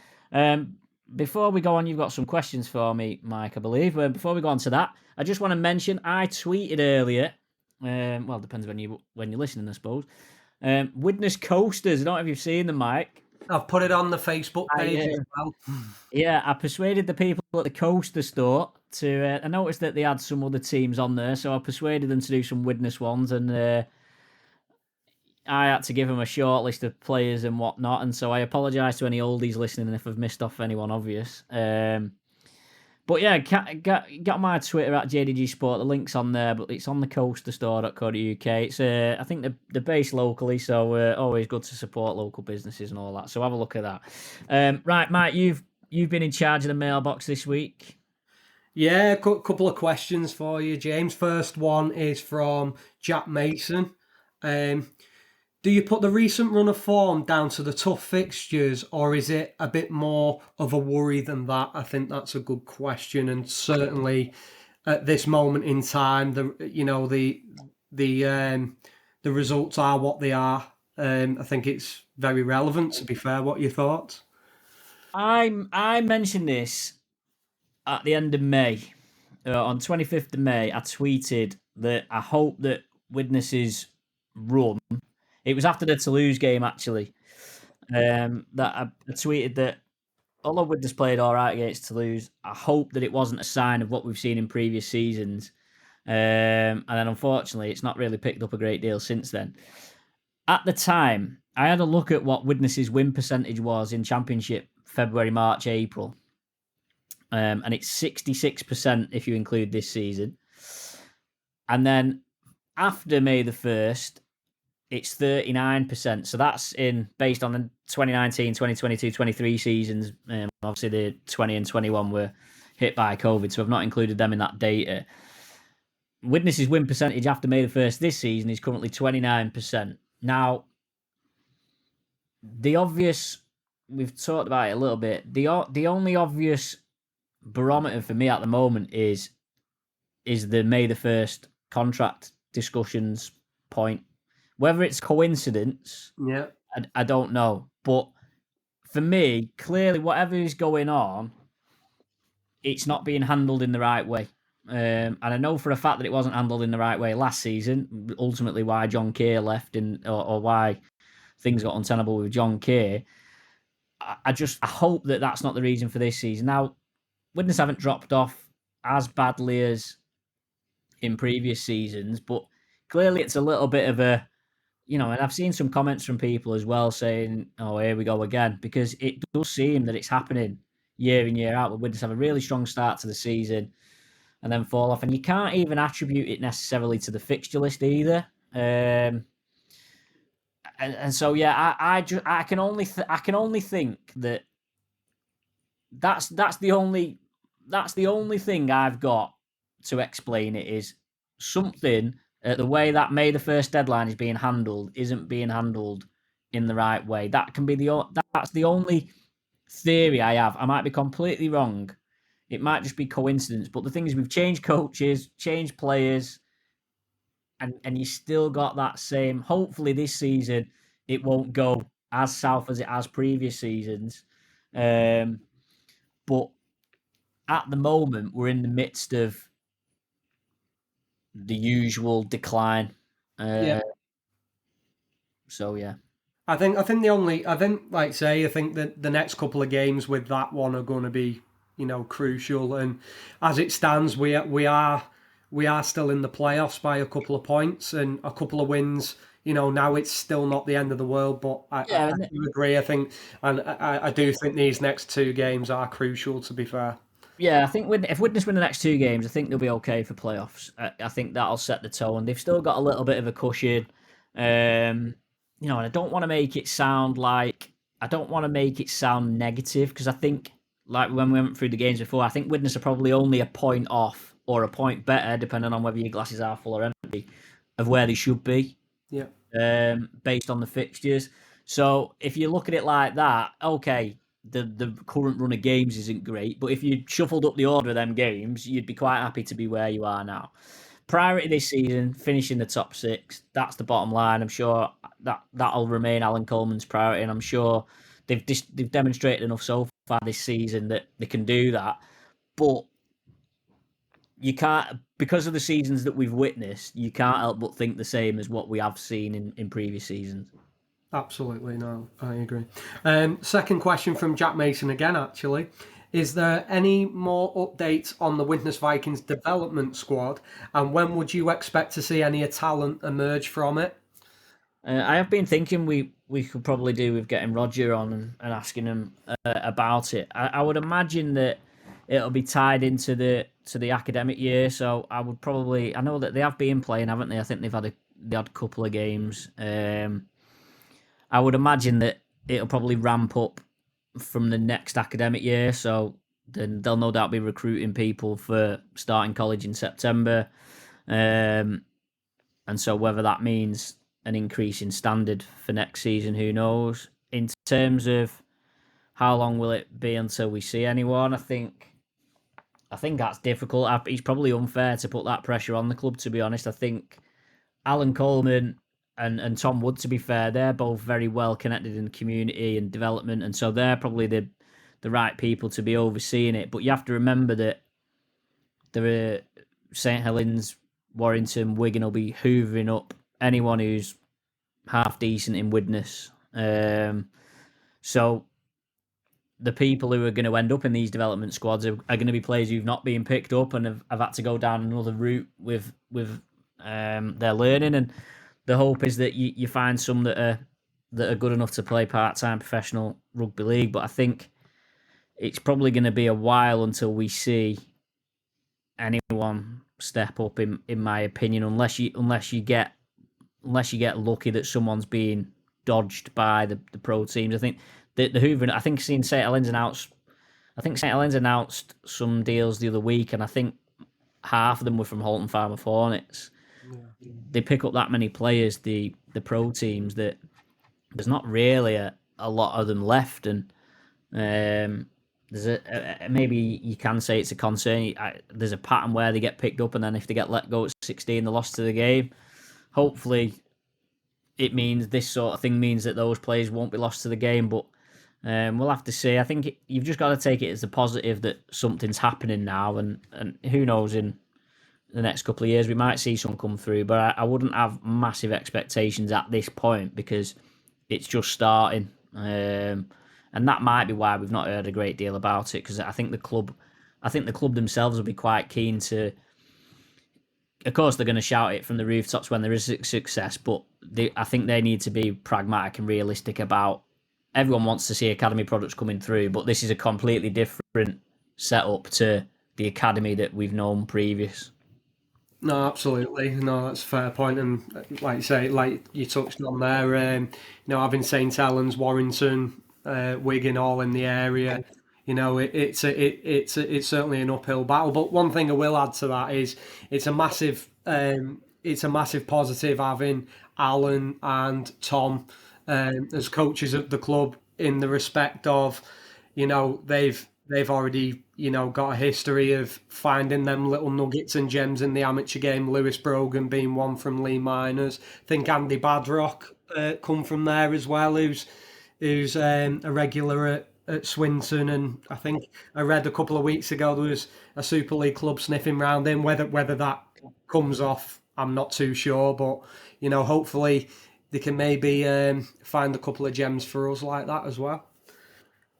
Before we go on, you've got some questions for me, Mike, I believe. Before we go on to that, I just want to mention I tweeted earlier. Well, depends when you're listening, I suppose. Widnes coasters. I don't know if you've seen them, Mike. I've put it on the Facebook page as well. Yeah, I persuaded the people at the coaster store to. I noticed that they had some other teams on there, so I persuaded them to do some Widnes ones, and I had to give them a short list of players and whatnot, and so I apologise to any oldies listening if I've missed off anyone obvious. But yeah, got my Twitter at JDG Sport. The link's on there, but it's on the coasterstore.co.uk. It's I think they're based locally, so always good to support local businesses and all that. So have a look at that. Right, Mike, you've been in charge of the mailbox this week. Yeah, a couple of questions for you, James. First one is from Jack Mason. Do you put the recent run of form down to the tough fixtures, or is it a bit more of a worry than that? I think that's a good question, and certainly at this moment in time, the results are what they are. I think it's very relevant. To be fair, what are your thoughts? I mentioned this at the end of May. On 25th of May, I tweeted that I hope that Widnes's run. It was after the Toulouse game, actually, that I tweeted that although Widnes played all right against Toulouse, I hope that it wasn't a sign of what we've seen in previous seasons. And then, unfortunately, it's not really picked up a great deal since then. At the time, I had a look at what Widnes's win percentage was in Championship February, March, April. And it's 66% if you include this season. And then after May the 1st, it's 39%. So that's based on the 2019, 2022, 23 seasons. Obviously, the 20 and 21 were hit by COVID, so I've not included them in that data. Widnes's win percentage after May the 1st this season is currently 29%. Now, the obvious, we've talked about it a little bit, the only obvious barometer for me at the moment is the May the 1st contract discussions point. Whether it's coincidence, Yeah, I don't know. But for me, clearly, whatever is going on, it's not being handled in the right way. And I know for a fact that it wasn't handled in the right way last season. Ultimately, why John Keir left or why things got untenable with John Keir. I hope that that's not the reason for this season. Now, Widnes haven't dropped off as badly as in previous seasons, but clearly it's a little bit of a, and I've seen some comments from people as well saying, oh, here we go again, because it does seem that it's happening year in, year out. But Widnes have a really strong start to the season and then fall off. And you can't even attribute it necessarily to the fixture list either. and so yeah, I can only I can only think that that's the only thing I've got to explain it is something the way that May the first deadline is being handled isn't being handled in the right way. That can be that's the only theory I have. I might be completely wrong. It might just be coincidence, but the thing is, we've changed coaches, changed players, and you still got that same. Hopefully, this season it won't go as south as it has previous seasons. Um, but at the moment, we're in the midst of the usual decline. Yeah. Uh, so yeah, I think like say I think that the next couple of games with that one are going to be crucial. And as it stands, we are still in the playoffs by a couple of points and a couple of wins. Now it's still not the end of the world, but yeah, I do agree. I think, and I do think these next two games are crucial. To be fair, yeah. I think if Widnes win the next two games, I think they'll be okay for playoffs. I think that'll set the tone. They've still got a little bit of a cushion. Um, and I don't want to make it sound like I don't want to make it sound negative because I think like when we went through the games before, I think Widnes are probably only a point off or a point better, depending on whether your glasses are full or empty, of where they should be. yeah, Based on the fixtures. So if you look at it like that, okay, the current run of games isn't great, but if you shuffled up the order of them games, you'd be quite happy to be where you are now. Priority this season, finishing the top six. That's the bottom line. I'm sure that'll remain Alan Coleman's priority, and I'm sure they've demonstrated enough so far this season that they can do that. But you can't because of the seasons that we've witnessed, you can't help but think the same as what we have seen in previous seasons. absolutely no, I agree. Second question from Jack Mason again. Actually, is there any more updates on the Widnes Vikings development squad, and when would you expect to see any talent emerge from it? I have been thinking we could probably do with getting Roger on and asking him about it. I would imagine that it'll be tied into the academic year. So I know that they have been playing, haven't they? I think they had a couple of games. I would imagine that it'll probably ramp up from the next academic year. So then they'll no doubt be recruiting people for starting college in September. Um, and so whether that means an increase in standard for next season, who knows? In terms of how long will it be until we see anyone, I think that's difficult. It's probably unfair to put that pressure on the club, to be honest. I think Alan Coleman and Tom Wood, to be fair, they're both very well connected in the community and development, and so they're probably the right people to be overseeing it. But you have to remember that there are St Helens, Warrington, Wigan will be hoovering up anyone who's half decent in Widnes. So the people who are going to end up in these development squads are going to be players who've not been picked up and have had to go down another route with their learning. And the hope is that you find some that are good enough to play part-time professional rugby league. But I think it's probably going to be a while until we see anyone step up, in my opinion, unless you get lucky that someone's being dodged by the pro teams. I think the Hoover. I think seeing St Helens announced. I think St Helens announced some deals the other week, and I think half of them were from Halton Farmer Hornets. Yeah. They pick up that many players, the pro teams, that there's not really a lot of them left, and there's maybe you can say it's a concern. There's a pattern where they get picked up, and then if they get let go at 16, they're lost to the game. Hopefully, it means this sort of thing means that those players won't be lost to the game, but we'll have to see. I think you've just got to take it as a positive that something's happening now, and who knows, in the next couple of years we might see some come through, but I wouldn't have massive expectations at this point because it's just starting. And that might be why we've not heard a great deal about it, because I think the club themselves will be quite keen to. Of course, they're going to shout it from the rooftops when there is success, but I think they need to be pragmatic and realistic about. Everyone wants to see academy products coming through, but this is a completely different setup to the academy that we've known previous. No, absolutely. No, that's a fair point. And like you say, like you touched on there, having St Helens, Warrington, Wigan all in the area, it's certainly an uphill battle. But one thing I will add to that is it's a massive positive having Alan and Tom as coaches at the club in the respect of they've already got a history of finding them little nuggets and gems in the amateur game. Lewis Brogan being one from Lee Miners. I think Andy Badrock come from there as well, who's a regular at Swinton, and I think I read a couple of weeks ago there was a Super League club sniffing round him. Whether that comes off, I'm not too sure, but hopefully they can maybe find a couple of gems for us like that as well.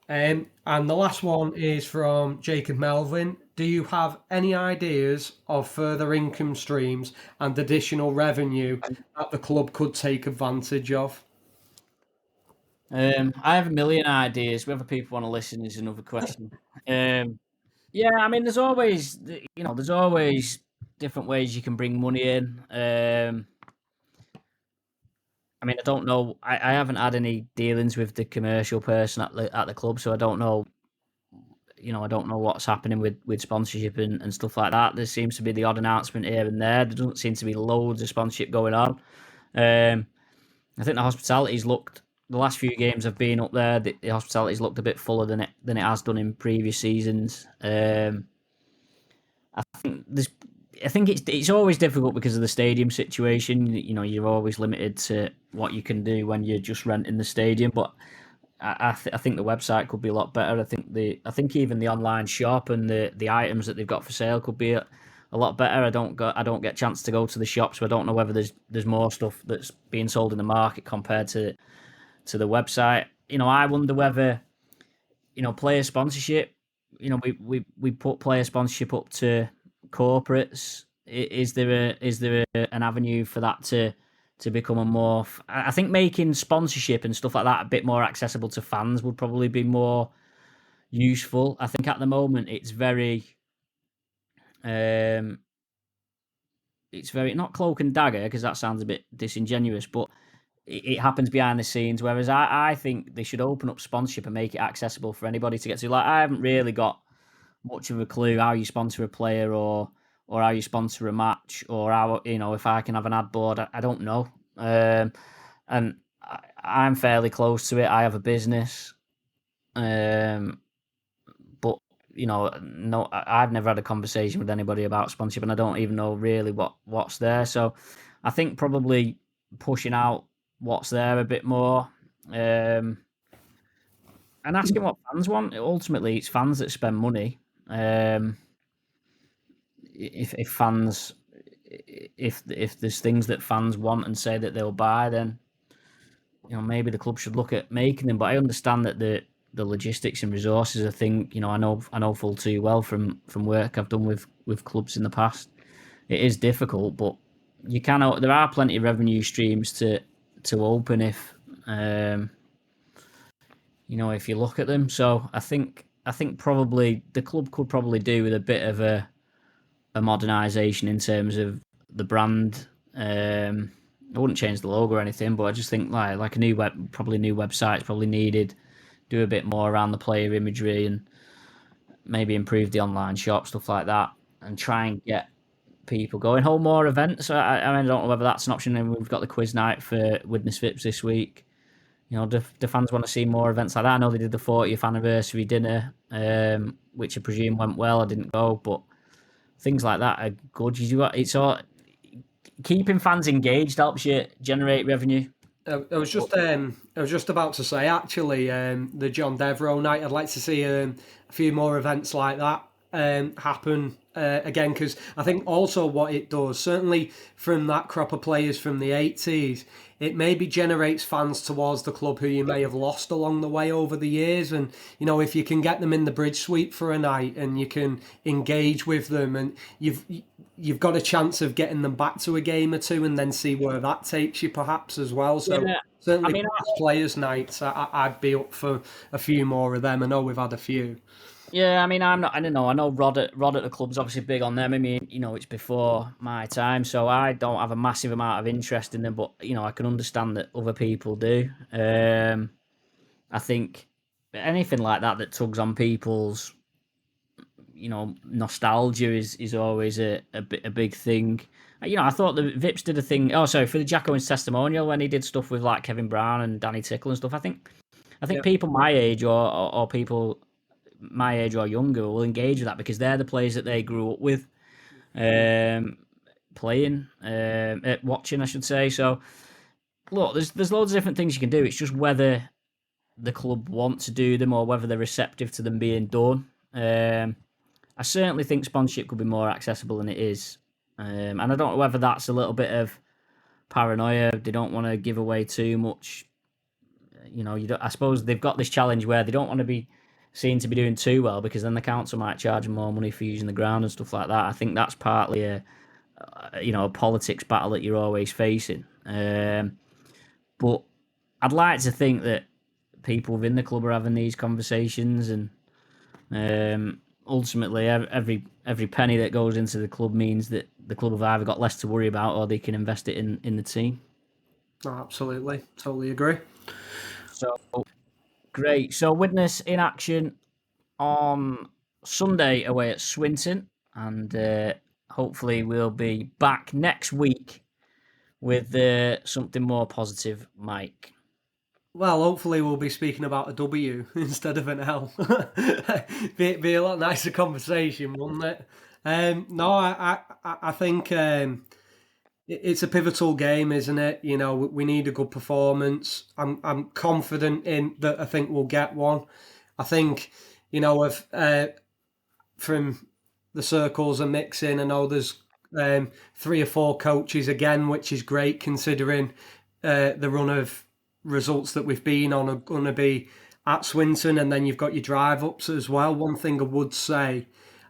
And the last one is from Jacob Melvin. Do you have any ideas of further income streams and additional revenue that the club could take advantage of? I have a million ideas. Whether people want to listen is another question. Um, yeah, I mean, there's always different ways you can bring money in. I mean, I don't know. I haven't had any dealings with the commercial person at the club, so I don't know. I don't know what's happening with sponsorship and stuff like that. There seems to be the odd announcement here and there. There doesn't seem to be loads of sponsorship going on. Um, I think the hospitality's looked the last few games I've been up there. The hospitality's looked a bit fuller than it has done in previous seasons. I think there's. I think it's always difficult because of the stadium situation. You're always limited to what you can do when you're just renting the stadium. But I think the website could be a lot better. I think even the online shop and the items that they've got for sale could be a lot better. I don't get a chance to go to the shop, so I don't know whether there's more stuff that's being sold in the market compared to the website. I wonder whether player sponsorship. We put player sponsorship up to corporates. Is there an avenue for that to become a more? I think making sponsorship and stuff like that a bit more accessible to fans would probably be more useful. I think at the moment um, it's very not cloak and dagger because that sounds a bit disingenuous, but it happens behind the scenes. Whereas I think they should open up sponsorship and make it accessible for anybody to get to. Like I haven't really got much of a clue how you sponsor a player or how you sponsor a match or how if I can have an ad board. I don't know, and I'm fairly close to it. I have a business, um, but no, I've never had a conversation with anybody about sponsorship, and I don't even know really what's there. So, I think probably pushing out what's there a bit more, and asking what fans want. Ultimately, it's fans that spend money. Um, if fans, if there's things that fans want and say that they'll buy, then maybe the club should look at making them. But I understand that the logistics and resources are thing. I know full too well from work I've done with clubs in the past. It is difficult, but there are plenty of revenue streams to open um, if you look at them. So I think probably the club could probably do with a bit of a modernisation in terms of the brand. I wouldn't change the logo or anything, but I just think like a new website is probably needed. Do a bit more around the player imagery and maybe improve the online shop, stuff like that, and try and get people going. Hold more events. I don't know whether that's an option. And we've got the quiz night for Widnes Vips this week. Do fans want to see more events like that? I know they did the 40th anniversary dinner, which I presume went well. I didn't go, but things like that are good. Keeping fans engaged helps you generate revenue. I was just about to say actually the John Devereux night. I'd like to see a few more events like that happen again because I think also what it does certainly from that crop of players from the 80s, it maybe generates fans towards the club who you may have lost along the way over the years. And if you can get them in the bridge suite for a night and you can engage with them, and you've got a chance of getting them back to a game or two, and then see where that takes you perhaps as well. So Yeah, I certainly mean, past players' nights, I'd be up for a few more of them. I know we've had a few. Yeah, I mean, I'm not. I don't know. I know Rod at the club's obviously big on them. I mean, it's before my time, so I don't have a massive amount of interest in them. But I can understand that other people do. I think anything like that tugs on people's nostalgia is always a big thing. I thought the Vips did a thing. Oh, sorry, for the Jack Owens testimonial when he did stuff with like Kevin Brown and Danny Tickle and stuff. I think Yeah, people my age or people my age or younger will engage with that because they're the players that they grew up with, um, playing, watching, I should say. So look, there's loads of different things you can do. It's just whether the club want to do them or whether they're receptive to them being done. I certainly think sponsorship could be more accessible than it is, and I don't know whether that's a little bit of paranoia. They don't want to give away too much. I suppose they've got this challenge where they don't want to be seen to be doing too well because then the council might charge them more money for using the ground and stuff like that. I think that's partly a politics battle that you're always facing. But I'd like to think that people within the club are having these conversations, and ultimately every penny that goes into the club means that the club have either got less to worry about or they can invest it in the team. no, absolutely, totally agree. So great. So Widnes in action on Sunday away at Swinton, and hopefully we'll be back next week with something more positive, Mike. Well, hopefully we'll be speaking about a W instead of an L. be a lot nicer conversation, wouldn't it? No, I think it's a pivotal game, isn't it? We need a good performance. I'm confident in that. I think we'll get one. I think if from the circles are mixing. I know there's 3 or 4 coaches again, which is great considering the run of results that we've been on are going to be at Swinton, and then you've got your drive ups as well. One thing I would say,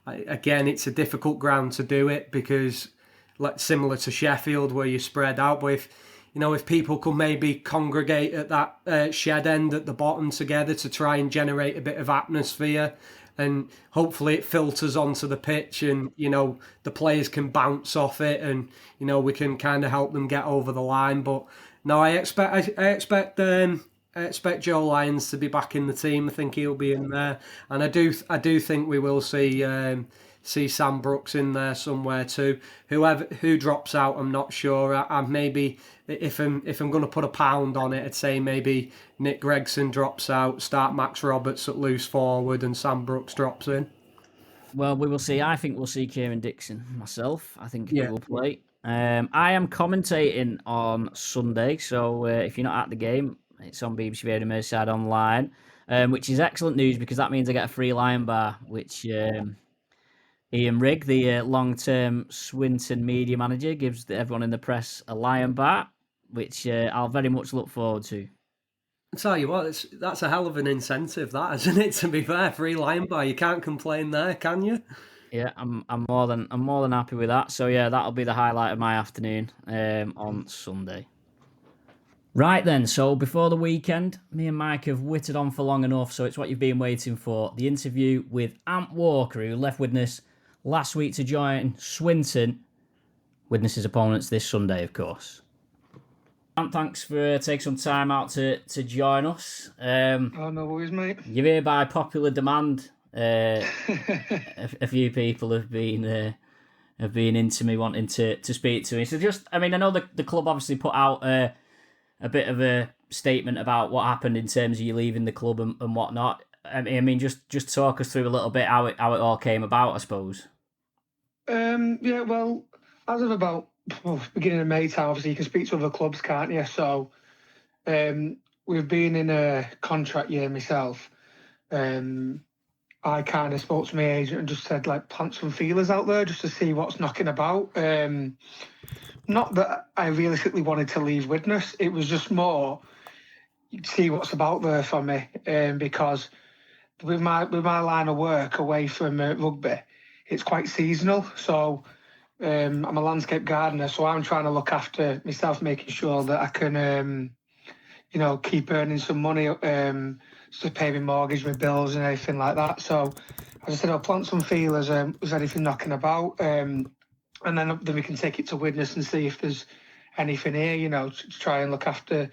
again, it's a difficult ground to do it because, like similar to Sheffield, where you're spread out. But if people could maybe congregate at that shed end at the bottom together to try and generate a bit of atmosphere, and hopefully it filters onto the pitch, and the players can bounce off it, and we can kind of help them get over the line. But no, I expect Joe Lyons to be back in the team. I think he'll be in there, and I do think we will see Sam Brooks in there somewhere too. Who drops out, I'm not sure. I maybe if I'm going to put a pound on it, I'd say maybe Nick Gregson drops out, start Max Roberts at loose forward, and Sam Brooks drops in. Well, we will see. I think we'll see Kieran Dixon myself. I think he Yeah, will play. I am commentating on Sunday, so if you're not at the game, it's on BBC Radio Merseyside Online, which is excellent news because that means I get a free Lion Bar, which Ian Rigg, the long-term Swinton media manager, gives everyone in the press a Lion Bar, which I'll very much look forward to. I tell you what, that's a hell of an incentive, that isn't it? To be fair, free Lion Bar, you can't complain there, can you? Yeah, I'm more than happy with that. So yeah, that'll be the highlight of my afternoon on Sunday. Right then, so before the weekend, me and Mike have witted on for long enough, so it's what you've been waiting for. The interview with Ant Walker, who left Widnes last week to join Swinton, Widnes' opponents this Sunday, of course. Ant, thanks for taking some time out to join us. Oh, no worries, mate. You're here by popular demand. A few people have been into me wanting to speak to me. So I know the club obviously put out a bit of a statement about what happened in terms of you leaving the club and whatnot. I mean, just talk us through a little bit how it all came about, I suppose. Yeah, well, as of about beginning of May time, obviously you can speak to other clubs, can't you? So we've been in a contract year myself. I kind of spoke to my agent and just said, like, plant some feelers out there just to see what's knocking about. Not that I realistically wanted to leave Widnes. It was just more see what's about there for me. Because with my line of work away from rugby, it's quite seasonal. So I'm a landscape gardener, so I'm trying to look after myself, making sure that I can, keep earning some money to pay my mortgage, my bills, and everything like that. So I just said I'll plant some feelers. Was anything knocking about? And then we can take it to Widnes and see if there's anything here. To try and look after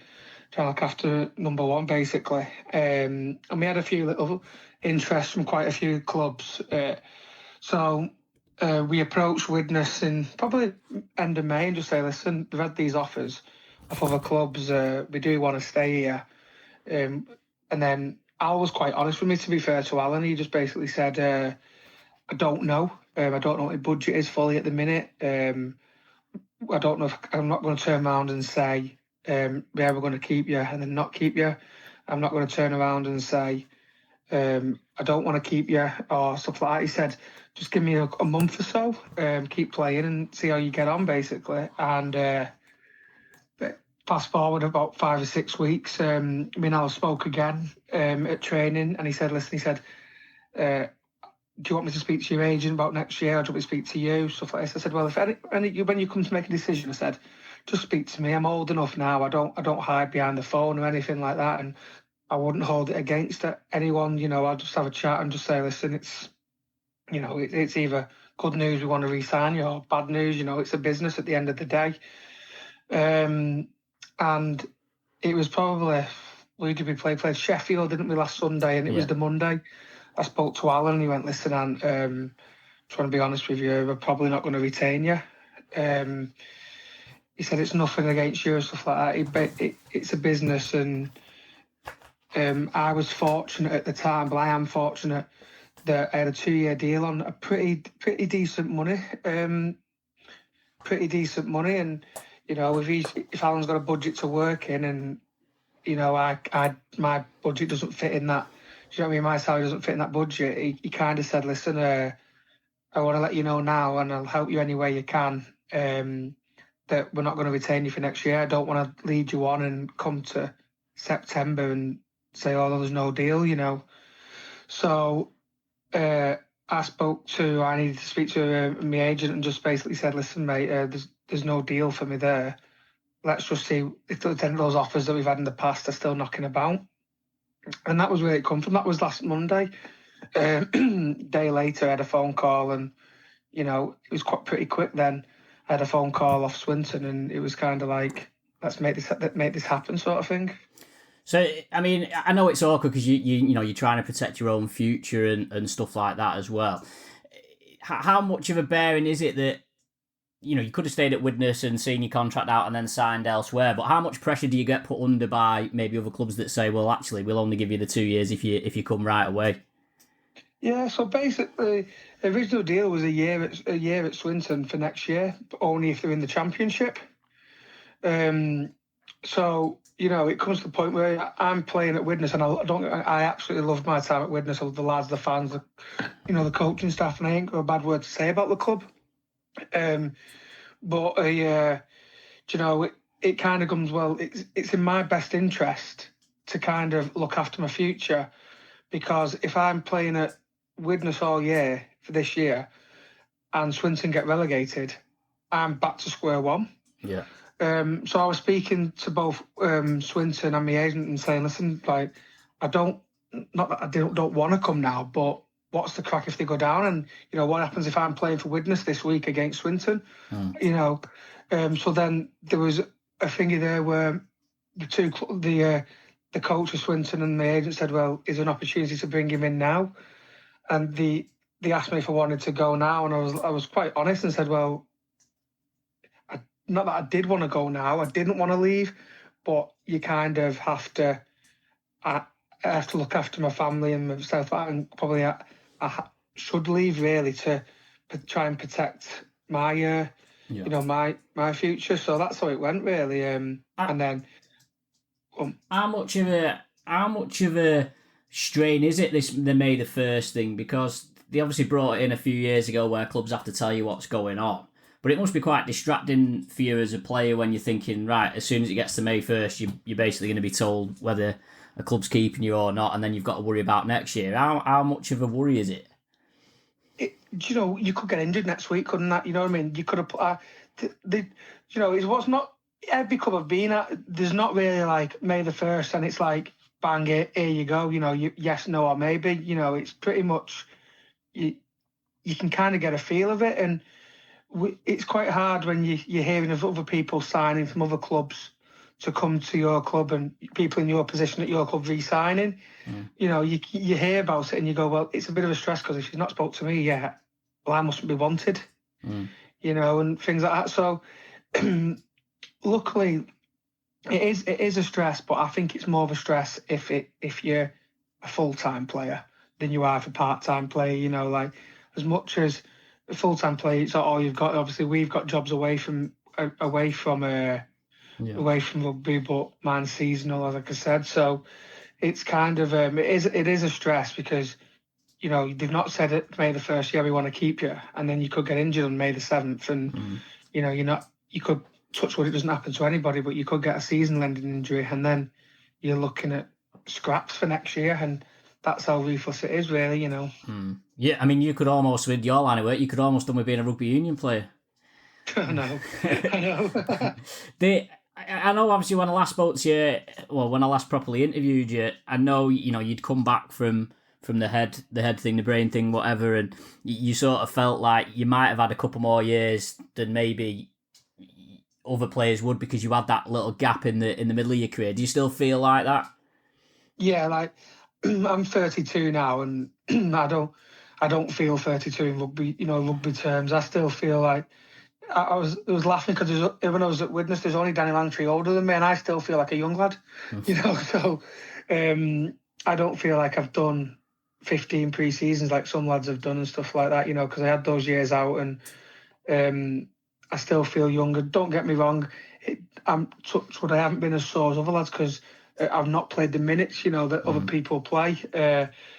number one, basically. And we had a few little interests from quite a few clubs. So we approached Widnes in probably end of May and just say, listen, we've had these offers of other clubs. We do want to stay here. And then Al was quite honest with me, to be fair to Alan. He just basically said, I don't know. I don't know what the budget is fully at the minute. I don't know if I'm not going to turn around and say, yeah, we're going to keep you and then not keep you. I'm not going to turn around and say, I don't want to keep you or stuff like that. He said, just give me a month or so, keep playing and see how you get on, basically. And fast forward about 5 or 6 weeks, me and Al spoke again at training, and he said, do you want me to speak to your agent about next year, or do you want me to speak to you, stuff like this. I said, well, if when you come to make a decision, I said, just speak to me. I'm old enough now. I don't hide behind the phone or anything like that, and I wouldn't hold it against anyone. I'll just have a chat and just say, listen, it's either good news, we want to re-sign you, or bad news. It's a business at the end of the day. And it was probably, where did we play? Played Sheffield, didn't we, last Sunday? And it was the Monday. I spoke to Alan and he went, listen, Ant, trying to be honest with you, we're probably not going to retain you. He said, it's nothing against you and stuff like that. It's a business, and I was fortunate at the time, but I am fortunate that I had a 2-year deal on a pretty decent money. And, if Alan's got a budget to work in, and, my budget doesn't fit in that, do you know what I mean? My salary doesn't fit in that budget. He kind of said, listen, I want to let you know now, and I'll help you any way you can, that we're not going to retain you for next year. I don't want to lead you on and come to September and say, oh, there's no deal, So I needed to speak to my agent and just basically said, listen, mate, there's no deal for me there. Let's just see if those offers that we've had in the past are still knocking about. And that was where it come from. That was last Monday. Day later, I had a phone call, and it was pretty quick. Then I had a phone call off Swinton, and it was kind of like, let's make this happen, sort of thing. So, I mean, I know it's awkward because you're trying to protect your own future and stuff like that as well. How much of a bearing is it that you could have stayed at Widnes and seen your contract out and then signed elsewhere, but how much pressure do you get put under by maybe other clubs that say, well, actually, we'll only give you the 2 years if you come right away? Yeah, so basically, the original deal was a year at Swinton for next year, but only if they're in the Championship. So it comes to the point where I'm playing at Widnes, and I absolutely loved my time at Widnes. I love the lads, the fans, the coaching staff, and I ain't got a bad word to say about the club. But it kind of comes, well, it's in my best interest to kind of look after my future, because if I'm playing at Widnes all year for this year and Swinton get relegated, I'm back to square one. Yeah. So I was speaking to both Swinton and my agent and saying, listen, like, don't want to come now, but what's the crack if they go down? And, what happens if I'm playing for Widnes this week against Swinton? So then there was a thingy there where the coach of Swinton and the agent said, well, is there an opportunity to bring him in now? And they asked me if I wanted to go now, and I was quite honest and said, well, not that I did want to go now, I didn't want to leave, but you kind of have to. I have to look after my family and myself, and probably I should leave really to try and protect my my future. So that's how it went really. And then how much of a strain is it the May the 1st thing? Because they obviously brought it in a few years ago where clubs have to tell you what's going on. But it must be quite distracting for you as a player when you're thinking, right, as soon as it gets to May 1st, you're basically going to be told whether a club's keeping you or not, and then you've got to worry about next year. How much of a worry is it? You could get injured next week, couldn't that? You know what I mean? You could have it was not every club I've been at. There's not really like May the 1st, and it's like bang it, here you go. Yes, no, or maybe. It's pretty much you can kind of get a feel of it, and it's quite hard when you're hearing of other people signing from other clubs to come to your club, and people in your position at your club re-signing. You know, you hear about it and you go, well, it's a bit of a stress because if she's not spoke to me yet, well, I mustn't be wanted. You know, and things like that. So luckily it is a stress, but I think it's more of a stress if you're a full-time player than you are for part-time player. You know, like as much as a full-time player, it's all you've got. Obviously, we've got jobs away from rugby, but mine's seasonal, like I said. So it's kind of it is a stress because, you know, they've not said it May the 1st, yeah, we want to keep you, and then you could get injured on May the 7th, and you know, you could touch wood, it doesn't happen to anybody, but you could get a season-ending injury, and then you're looking at scraps for next year, and that's how ruthless it is, really, you know. Yeah, I mean, you could almost, with your line of work, you could almost done with being a rugby union player. I know. I know, obviously, when I last spoke to you, well, when I last properly interviewed you, I know, you know, you'd come back from the head thing, the brain thing, whatever, and you sort of felt like you might have had a couple more years than maybe other players would because you had that little gap in the middle of your career. Do you still feel like that? Yeah, like I'm 32 now, and I don't feel 32 in rugby terms. I still feel like I was laughing because when I was at Widnes, there's only Danny Langtry older than me, and I still feel like a young lad, you know. So I don't feel like I've done 15 pre-seasons like some lads have done and stuff like that, you know, because I had those years out, and I still feel younger. Don't get me wrong, I'm touched wood I haven't been as sore as other lads because I've not played the minutes, you know, that other people play.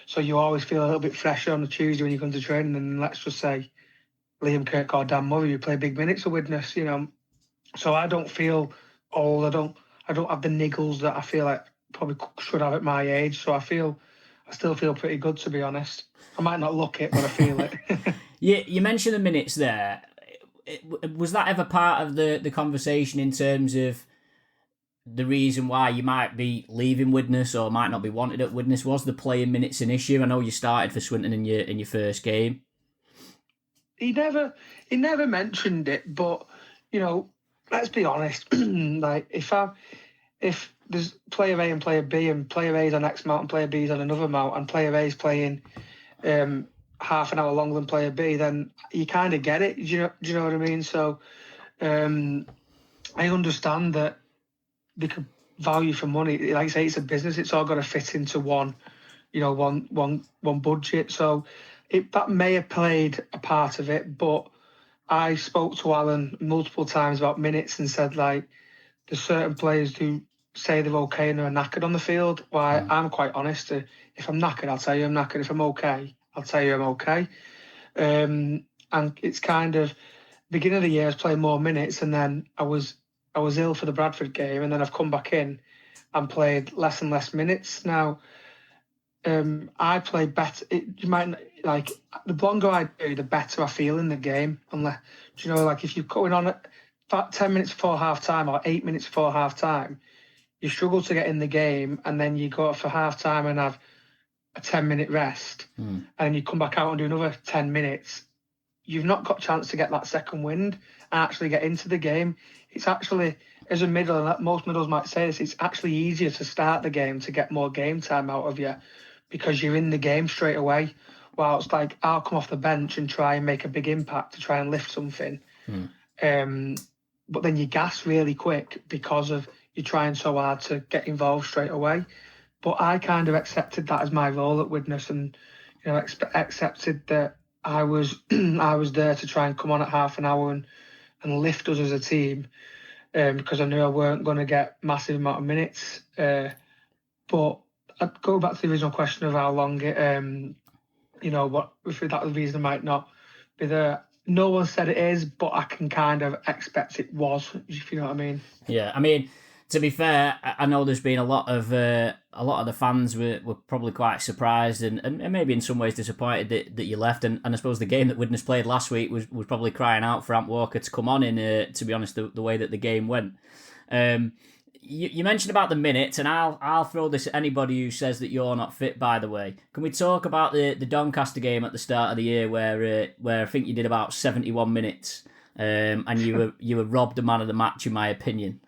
So you always feel a little bit fresher on the Tuesday when you come to training, and let's just say Liam Kirk or Dan Murray, you play big minutes of Widnes, you know. So I don't feel old. I don't have the niggles that I feel like probably should have at my age. So I still feel pretty good, to be honest. I might not look it, but I feel it. You mentioned the minutes there. Was that ever part of the conversation in terms of the reason why you might be leaving Widnes or might not be wanted at Widnes? Was the playing minutes an issue? I know you started for Swinton in your first game. He never mentioned it, but you know, let's be honest. Like if there's player A and player B, and player A is on X mount and player B is on another mount, and player A is playing half an hour longer than player B, then you kind of get it. Do you know what I mean? So I understand that they could value for money. Like I say, it's a business. It's all got to fit into one budget. So that may have played a part of it, but I spoke to Alan multiple times about minutes and said, like, there's certain players who say they're okay and they're knackered on the field. Why I'm quite honest. If I'm knackered, I'll tell you I'm knackered. If I'm okay, I'll tell you I'm okay. And it's kind of beginning of the year, I was playing more minutes, and then I was ill for the Bradford game, and then I've come back in and played less and less minutes. Now, I play better. You might like the longer I do, the better I feel in the game. Unless, you know, like if you're going on at 10 minutes before half time or 8 minutes before half time, you struggle to get in the game, and then you go for half time and have a 10-minute rest, and you come back out and do another 10 minutes. You've not got a chance to get that second wind and actually get into the game. It's actually, as a middle, and most middles might say this, it's actually easier to start the game to get more game time out of you because you're in the game straight away. Whilst like I'll come off the bench and try and make a big impact to try and lift something. But then you gas really quick because of you trying so hard to get involved straight away. But I kind of accepted that as my role at Widnes, and you know, accepted that I was there to try and come on at half an hour and lift us as a team, because I knew I weren't going to get massive amount of minutes. But I'd go back to the original question of how long it, you know, what if that the reason might not be there. No one said it is, but I can kind of expect it was, if you know what I mean. Yeah, I mean, to be fair, I know there's been a lot of the fans were probably quite surprised and maybe in some ways disappointed that you left. And I suppose the game that Widnes played last week was probably crying out for Ant Walker to come on in, to be honest, the way that the game went. You mentioned about the minutes, and I'll throw this at anybody who says that you're not fit. By the way, can we talk about the Doncaster game at the start of the year where I think you did about 71 minutes, and you were robbed the man of the match in my opinion.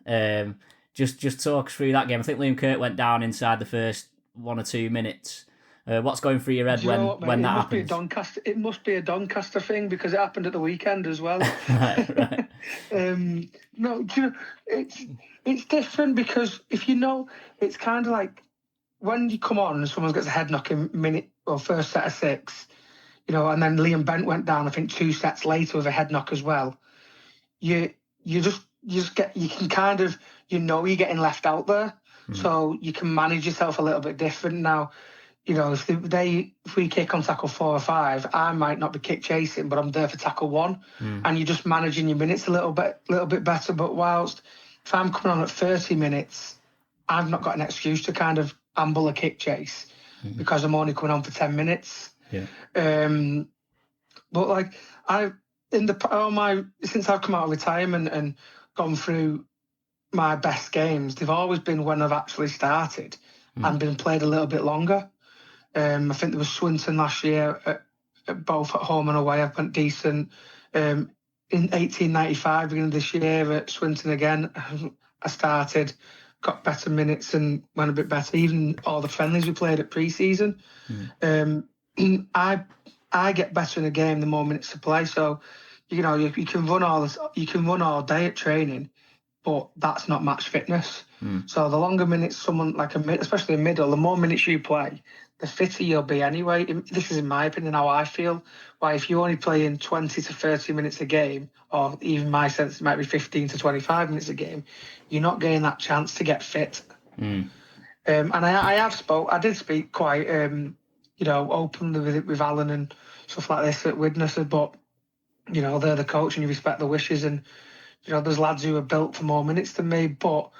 Just talk us through that game. I think Liam Kirk went down inside the first 1 or 2 minutes. What's going through your head when that happens? It must be a Doncaster thing because it happened at the weekend as well. right. No, it's different because if you know, it's kind of like when you come on and someone gets a head knock in minute or first set of 6, and then Liam Bent went down, I think 2 sets later with a head knock as well. You can kind of, you're getting left out there, so you can manage yourself a little bit different now. If we kick on tackle 4 or 5, I might not be kick chasing, but I'm there for tackle 1, and you're just managing your minutes a little bit better. But whilst if I'm coming on at 30 minutes, I've not got an excuse to kind of amble a kick chase because I'm only coming on for 10 minutes. Yeah. But like since I've come out of retirement and gone through my best games, they've always been when I've actually started and been played a little bit longer. I think there was Swinton last year, both at home and away. I went decent. In 1895, beginning of this year at Swinton again, I started, got better minutes and went a bit better. Even all the friendlies we played at pre-season. I get better in a game the more minutes to play. So, you can run all day at training, but that's not match fitness. So the longer minutes someone like especially a middle, the more minutes you play, the fitter you'll be anyway. This is in my opinion how I feel. Why if you only play in 20 to 30 minutes a game, or even my sense it might be 15 to 25 minutes a game, you're not getting that chance to get fit. And I did speak quite openly with Alan and stuff like this at Widnes, but they're the coach and you respect the wishes, and there's lads who are built for more minutes than me, but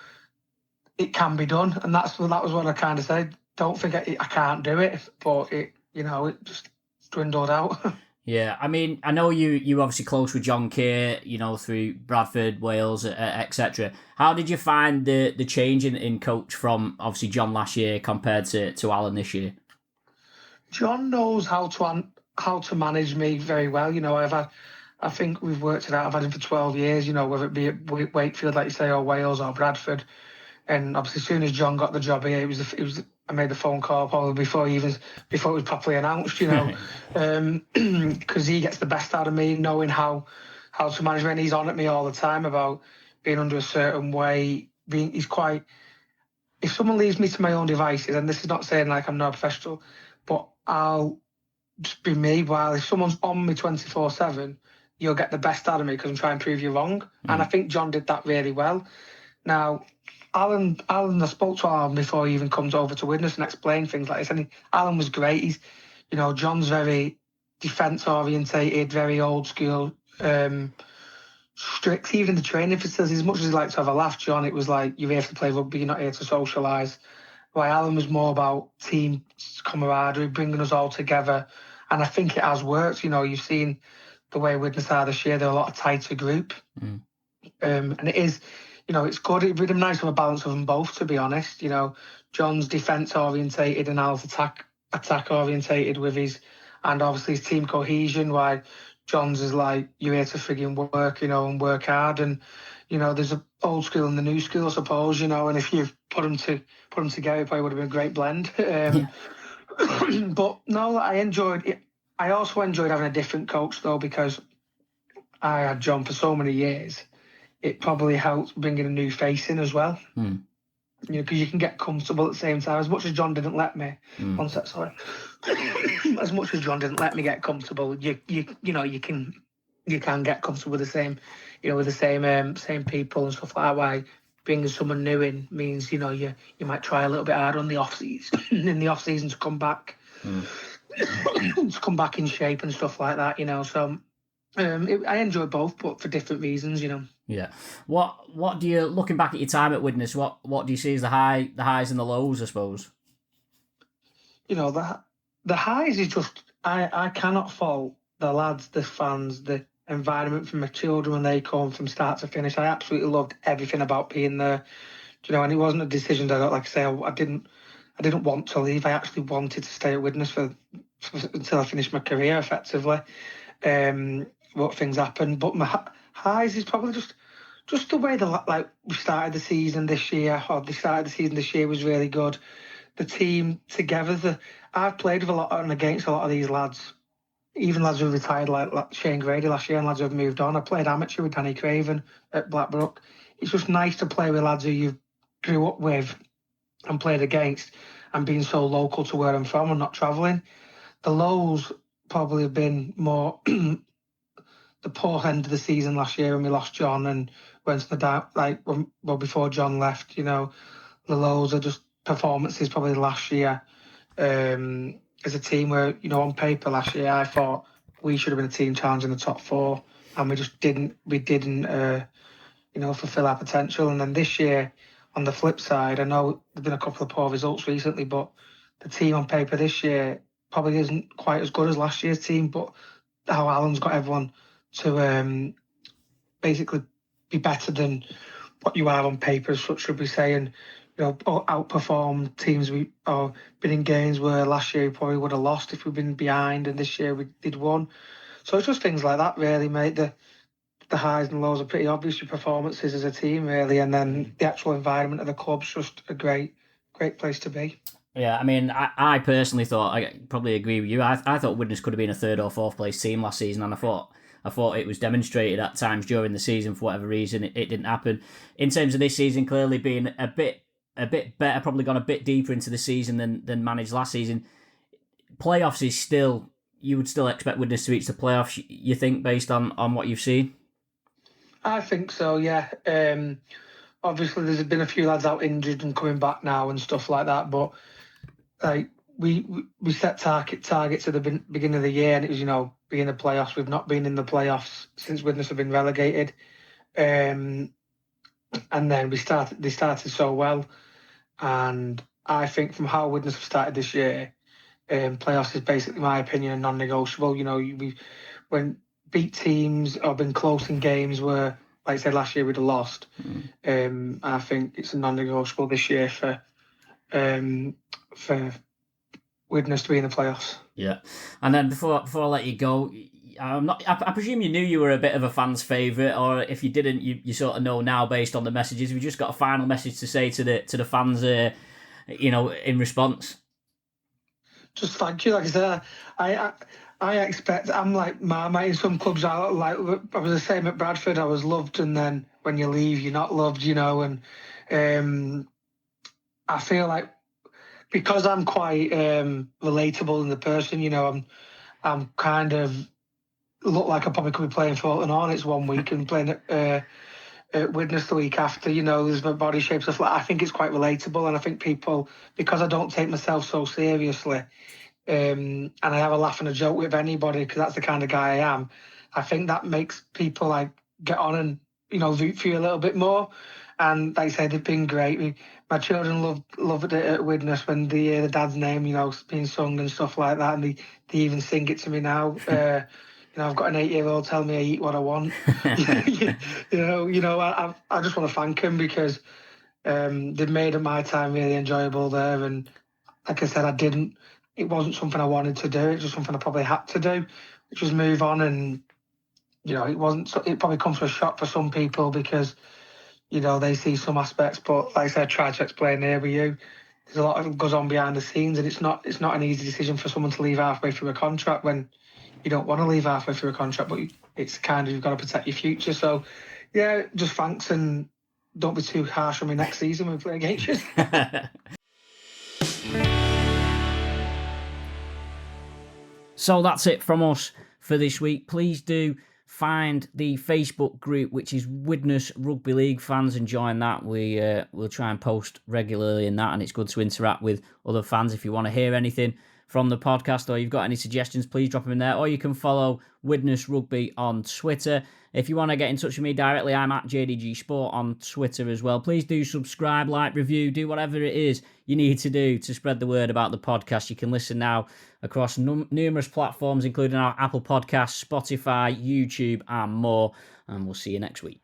it can be done, and that was what I kind of said. Don't think I can't do it, but it just dwindled out. Yeah, I mean, I know you obviously close with John Kay, through Bradford, Wales, etc. How did you find the change in coach from obviously John last year compared to Alan this year? John knows how to manage me very well. I think we've worked it out. I've had him for 12 years. Whether it be at Wakefield, like you say, or Wales or Bradford. And obviously, as soon as John got the job here, I made the phone call probably before it was properly announced. Because he gets the best out of me, knowing how to manage me. And he's on at me all the time about being under a certain way. He's quite. If someone leaves me to my own devices, and this is not saying like I'm not professional, but I'll just be me. While if someone's on me 24/7, you'll get the best out of me because I'm trying to prove you wrong. And I think John did that really well. Now, Alan, I spoke to Alan before he even comes over to Widnes and explain things like this. And Alan was great. He's, John's very defence orientated, very old school, strict. Even the training facilities, as much as he liked to have a laugh, John, it was like, you're here to play rugby, you're not here to socialise. While Alan was more about team camaraderie, bringing us all together. And I think it has worked. You've seen the way Widnes are this year, they're a lot tighter group. And it is, it's good. It'd be nice to have a balance of them both, to be honest. John's defence orientated and Al's attack orientated with and obviously his team cohesion, while John's is like, you're here to frigging work, and work hard. And, there's an old school and the new school, I suppose, and if you put them together, it probably would have been a great blend. But no, I enjoyed it. I also enjoyed having a different coach, though, because I had John for so many years. It probably helped bringing a new face in as well. Because you can get comfortable at the same time. As much as John didn't let me, as much as John didn't let me get comfortable, you can get comfortable with the same, same people and stuff like that. Why bringing someone new in means you might try a little bit harder on the off season, in the off season to come back, to come back in shape and stuff like that. So. I enjoy both, but for different reasons, Yeah. What do you, looking back at your time at Widnes, what do you see as the highs and the lows, I suppose? The highs is just I cannot fault the lads, the fans, the environment for my children when they come from start to finish. I absolutely loved everything about being there. you know, and it wasn't a decision that, like I say, I didn't want to leave. I actually wanted to stay at Widnes until I finished my career, effectively. What things happened, but my highs is probably just the way we started the season this year, or the start of the season this year was really good. The team together. I've played with a lot and against a lot of these lads, even lads who retired like Shane Grady last year and lads who have moved on. I played amateur with Danny Craven at Blackbrook. It's just nice to play with lads who you grew up with and played against, and being so local to where I'm from and not travelling. The lows probably have been more the poor end of the season last year when we lost John and went to the down, before John left, you know. The lows are just performances probably last year as a team where, you know, on paper last year I thought we should have been a team challenging the top four, and we just didn't fulfill our potential. And then this year, on the flip side, I know there've been a couple of poor results recently, but the team on paper this year probably isn't quite as good as last year's team. But how Alan's got everyone to basically be better than what you are on paper, as such, should we say, and, you know, outperform teams or been in games where last year we probably would have lost if we'd been behind, and this year we did won. So it's just things like that, really, mate. The highs and lows are pretty obvious. Your performances as a team, really, and then the actual environment of the club's just a great place to be. Yeah, I mean, I personally thought, I probably agree with you. I thought Widnes could have been a third or fourth place team last season, and I thought it was demonstrated at times during the season. For whatever reason, it didn't happen. In terms of this season, clearly being a bit better, probably gone a bit deeper into the season than managed last season. Playoffs is still, you would still expect Widnes to reach the playoffs, you think, based on what you've seen? I think so, yeah. Obviously, there's been a few lads out injured and coming back now and stuff like that, but like we set targets at the beginning of the year, and it was, you know, be in the playoffs. We've not been in the playoffs since Widnes have been relegated, and then they started so well, and I think from how Widnes have started this year, playoffs is basically, my opinion, a non-negotiable. You know, when beat teams or been close in games where, like I said, last year we'd have lost. I think it's a non-negotiable this year for Widnes to be in the playoffs. Yeah, and then before I let you go, I presume you knew you were a bit of a fan's favourite, or if you didn't, you sort of know now based on the messages. We just got a final message to say to the fans, in response. Just thank you. Like I said, I expect, I'm like Marmite in some clubs. I was the same at Bradford. I was loved, and then when you leave, you're not loved, you know. And I feel like because I'm quite relatable in the person, you know, I'm kind of look like I probably could be playing for Bolton Hornets one week and playing at Widnes the week after. You know, there's my body shape stuff like. I think it's quite relatable, and I think people, because I don't take myself so seriously. And I have a laugh and a joke with anybody because that's the kind of guy I am. I think that makes people like get on and, you know, root for you a little bit more. And like I said, they've been great. My children loved it at Widnes when they hear the dad's name, you know, being sung and stuff like that. And they even sing it to me now. You know, I've got an 8-year-old telling me I eat what I want. I just want to thank them because they've made my time really enjoyable there. And like I said, it wasn't something I wanted to do. It was just something I probably had to do, which was move on. And, you know, it probably comes as a shock for some people because, you know, they see some aspects. But like I said, I tried to explain here with you, there's a lot that goes on behind the scenes, and it's not an easy decision for someone to leave halfway through a contract when you don't want to leave halfway through a contract, but it's kind of, you've got to protect your future. So, yeah, just thanks, and don't be too harsh on me next season when we play against you. So that's it from us for this week. Please do find the Facebook group, which is Widnes Rugby League fans, and join that. We'll try and post regularly in that, and it's good to interact with other fans. If you want to hear anything from the podcast or you've got any suggestions, please drop them in there. Or you can follow Widnes Rugby on Twitter. If you want to get in touch with me directly, I'm at JDG Sport on Twitter as well. Please do subscribe, like, review, do whatever it is you need to do to spread the word about the podcast. You can listen now across numerous platforms, including our Apple Podcasts, Spotify, YouTube, and more. And we'll see you next week.